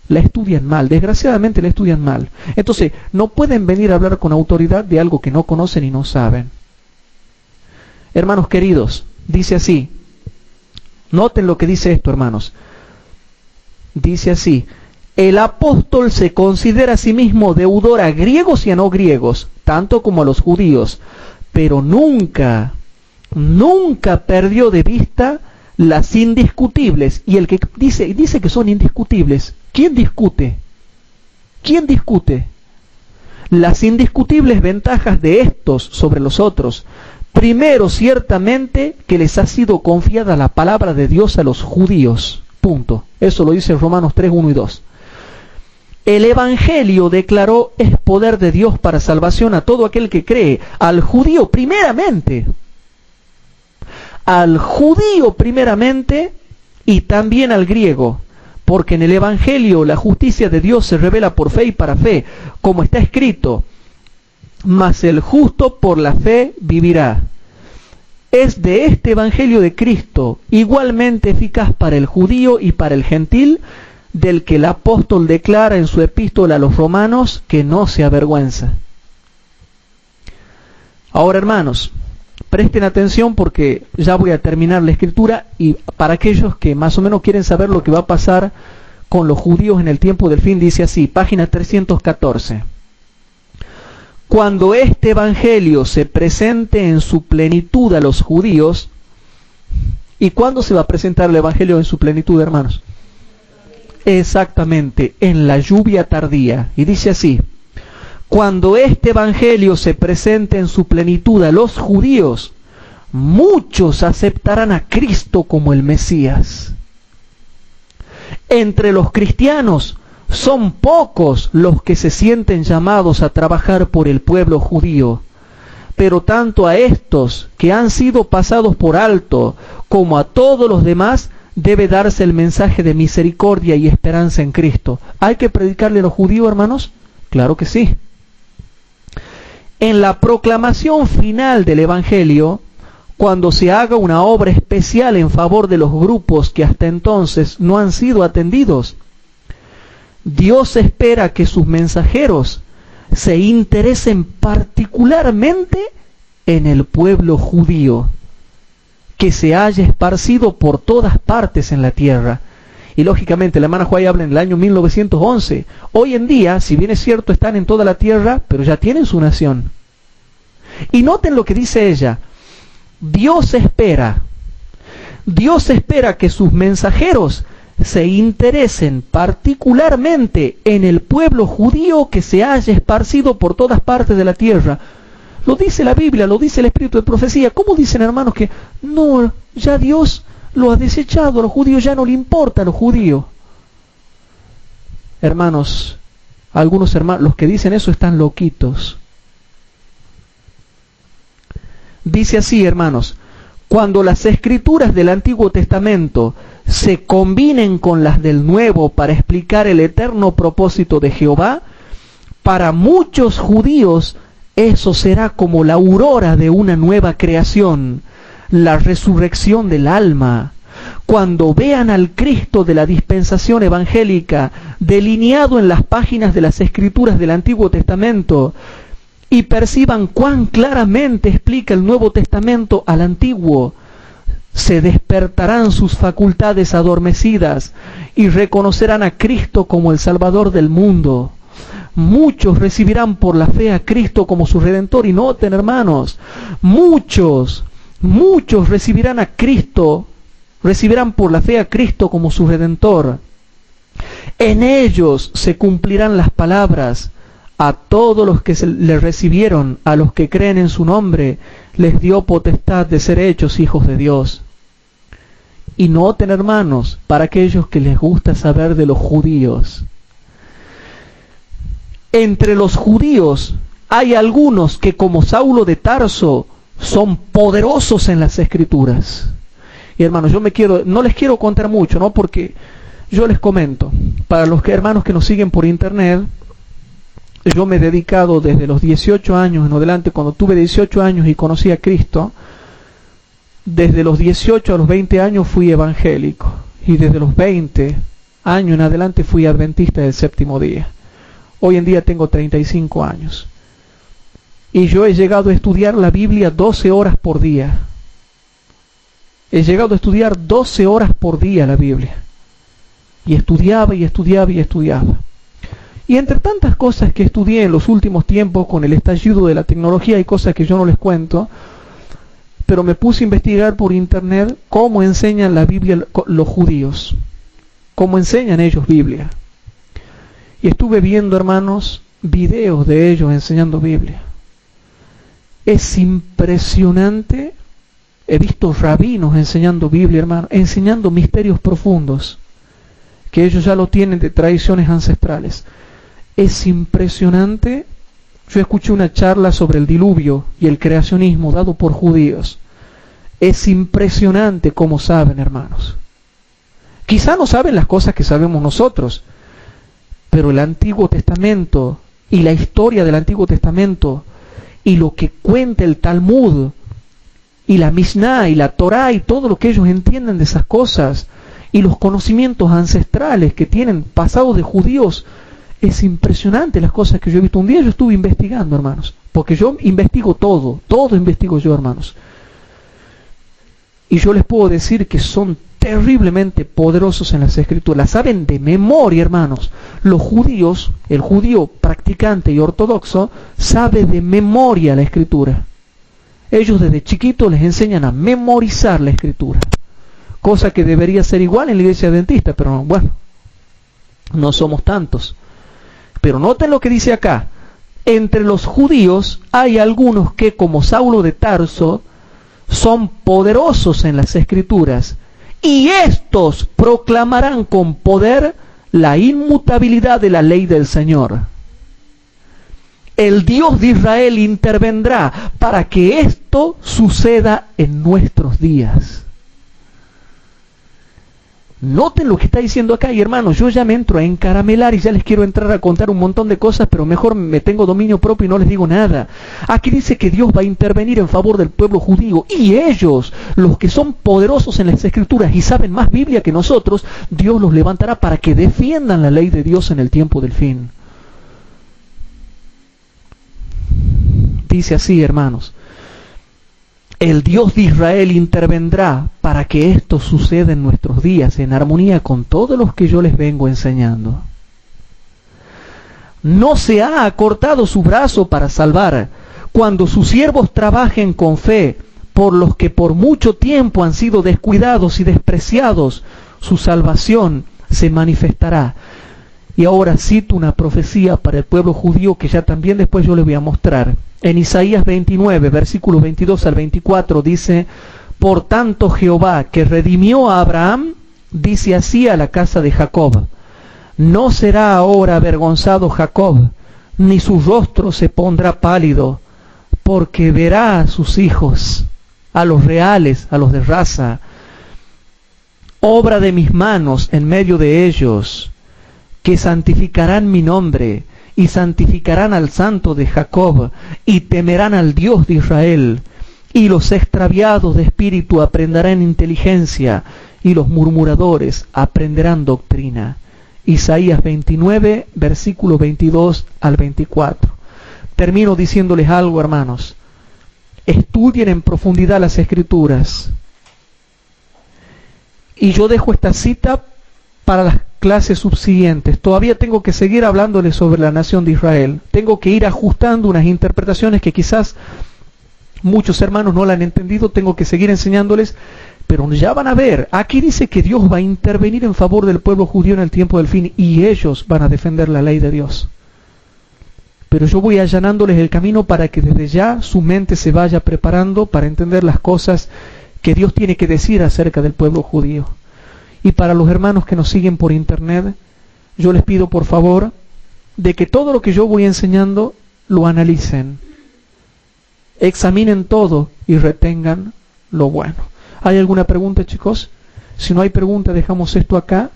La estudian mal, desgraciadamente la estudian mal. Entonces, no pueden venir a hablar con autoridad de algo que no conocen y no saben. Hermanos queridos, dice así. Noten lo que dice esto, hermanos. Dice así: el apóstol se considera a sí mismo deudor a griegos y a no griegos, tanto como a los judíos, pero nunca perdió de vista las indiscutibles. Y el que dice que son indiscutibles, ¿quién discute? ¿Quién discute? Las indiscutibles ventajas de estos sobre los otros. Primero, ciertamente, que les ha sido confiada la palabra de Dios a los judíos. Punto. Eso lo dice Romanos 3, 1 y 2. El Evangelio, declaró, es poder de Dios para salvación a todo aquel que cree. Al judío primeramente. Al judío primeramente y también al griego. Porque en el Evangelio la justicia de Dios se revela por fe y para fe. Como está escrito: mas el justo por la fe vivirá. Es de este Evangelio de Cristo, igualmente eficaz para el judío y para el gentil, del que el apóstol declara en su epístola a los romanos que no se avergüenza. Ahora, hermanos, presten atención porque ya voy a terminar la escritura, y para aquellos que más o menos quieren saber lo que va a pasar con los judíos en el tiempo del fin, dice así, página 314. Cuando este Evangelio se presente en su plenitud a los judíos, ¿y cuándo se va a presentar el Evangelio en su plenitud, hermanos? Exactamente, en la lluvia tardía. Y dice así: cuando este Evangelio se presente en su plenitud a los judíos, muchos aceptarán a Cristo como el Mesías. Entre los cristianos son pocos los que se sienten llamados a trabajar por el pueblo judío, pero tanto a estos que han sido pasados por alto como a todos los demás debe darse el mensaje de misericordia y esperanza en Cristo. ¿Hay que predicarle a los judíos, hermanos? Claro que sí. En la proclamación final del Evangelio, cuando se haga una obra especial en favor de los grupos que hasta entonces no han sido atendidos, Dios espera que sus mensajeros se interesen particularmente en el pueblo judío, que se haya esparcido por todas partes en la tierra. Y lógicamente la hermana Juárez habla en el año 1911. Hoy en día, si bien es cierto, están en toda la tierra, pero ya tienen su nación. Y noten lo que dice ella: Dios espera que sus mensajeros se interesen particularmente en el pueblo judío que se haya esparcido por todas partes de la tierra. Lo dice la Biblia, lo dice el Espíritu de profecía. ¿Cómo dicen, hermanos, que no, ya Dios lo ha desechado a los judíos, ya no le importa a los judíos? Hermanos, algunos hermanos, los que dicen eso están loquitos. Dice así, hermanos: cuando las escrituras del Antiguo Testamento se combinen con las del Nuevo para explicar el eterno propósito de Jehová, para muchos judíos eso será como la aurora de una nueva creación, la resurrección del alma. Cuando vean al Cristo de la dispensación evangélica delineado en las páginas de las escrituras del Antiguo Testamento y perciban cuán claramente explica el Nuevo Testamento al Antiguo, se despertarán sus facultades adormecidas y reconocerán a Cristo como el Salvador del mundo. Muchos recibirán por la fe a Cristo como su Redentor. Y noten, hermanos, muchos recibirán a Cristo, recibirán por la fe a Cristo como su Redentor. En ellos se cumplirán las palabras: A todos los que le recibieron, a los que creen en su nombre, les dio potestad de ser hechos hijos de Dios. Y noten, hermanos, para aquellos que les gusta saber de los judíos. Entre los judíos hay algunos que, como Saulo de Tarso, son poderosos en las Escrituras. Y hermanos, no les quiero contar mucho, ¿no? Porque yo les comento, para los hermanos que nos siguen por internet, yo me he dedicado desde los 18 años en adelante. Cuando tuve 18 años y conocí a Cristo, desde los 18 a los 20 años fui evangélico, y desde los 20 años en adelante fui adventista del séptimo día. Hoy en día tengo 35 años. Y yo he llegado a estudiar la Biblia 12 horas por día. He llegado a estudiar 12 horas por día la Biblia. Y estudiaba y estudiaba y estudiaba. Y entre tantas cosas que estudié en los últimos tiempos con el estallido de la tecnología, hay cosas que yo no les cuento, pero me puse a investigar por internet cómo enseñan la Biblia los judíos. Cómo enseñan ellos Biblia. Y estuve viendo, hermanos, videos de ellos enseñando Biblia. Es impresionante. He visto rabinos enseñando Biblia, hermano, enseñando misterios profundos, que ellos ya lo tienen de tradiciones ancestrales. Es impresionante. Yo escuché una charla sobre el diluvio y el creacionismo dado por judíos. Es impresionante cómo saben, hermanos. Quizá no saben las cosas que sabemos nosotros, pero el Antiguo Testamento y la historia del Antiguo Testamento y lo que cuenta el Talmud y la Mishnah y la Torá y todo lo que ellos entienden de esas cosas y los conocimientos ancestrales que tienen pasados de judíos, es impresionante las cosas que yo he visto. Un día yo estuve investigando, hermanos, porque yo investigo todo investigo yo, hermanos. Y yo les puedo decir que son terriblemente poderosos en las Escrituras. Las saben de memoria, hermanos. Los judíos, el judío practicante y ortodoxo, sabe de memoria la Escritura. Ellos desde chiquitos les enseñan a memorizar la Escritura. Cosa que debería ser igual en la iglesia adventista, pero bueno, no somos tantos. Pero noten lo que dice acá. Entre los judíos hay algunos que, como Saulo de Tarso, son poderosos en las Escrituras, y estos proclamarán con poder la inmutabilidad de la ley del Señor. El Dios de Israel intervendrá para que esto suceda en nuestros días. Noten lo que está diciendo acá, y hermanos, yo ya me entro a encaramelar y ya les quiero entrar a contar un montón de cosas, pero mejor me tengo dominio propio y no les digo nada. Aquí dice que Dios va a intervenir en favor del pueblo judío, y ellos, los que son poderosos en las Escrituras y saben más Biblia que nosotros, Dios los levantará para que defiendan la ley de Dios en el tiempo del fin. Dice así, hermanos. El Dios de Israel intervendrá para que esto suceda en nuestros días, en armonía con todos los que yo les vengo enseñando. No se ha acortado su brazo para salvar, cuando sus siervos trabajen con fe, por los que por mucho tiempo han sido descuidados y despreciados, su salvación se manifestará. Y ahora cito una profecía para el pueblo judío que ya también después yo les voy a mostrar. En Isaías 29, versículos 22 al 24 dice: por tanto Jehová, que redimió a Abraham, dice así a la casa de Jacob: no será ahora avergonzado Jacob, ni su rostro se pondrá pálido, porque verá a sus hijos, a los reales, a los de raza, obra de mis manos en medio de ellos, que santificarán mi nombre, y santificarán al santo de Jacob, y temerán al Dios de Israel. Y los extraviados de espíritu aprenderán inteligencia, y los murmuradores aprenderán doctrina. Isaías 29, versículos 22 al 24. Termino diciéndoles algo, hermanos. Estudien en profundidad las Escrituras. Y yo dejo esta cita para las clases subsiguientes. Todavía tengo que seguir hablándoles sobre la nación de Israel. Tengo que ir ajustando unas interpretaciones que quizás muchos hermanos no la han entendido. Tengo que seguir enseñándoles, pero ya van a ver. Aquí dice que Dios va a intervenir en favor del pueblo judío en el tiempo del fin, y ellos van a defender la ley de Dios. pero yo voy allanándoles el camino para que desde ya su mente se vaya preparando para entender las cosas que Dios tiene que decir acerca del pueblo judío. Y para los hermanos que nos siguen por internet, yo les pido por favor de que todo lo que yo voy enseñando lo analicen, examinen todo y retengan lo bueno. ¿Hay alguna pregunta, chicos? Si no hay pregunta, dejamos esto acá.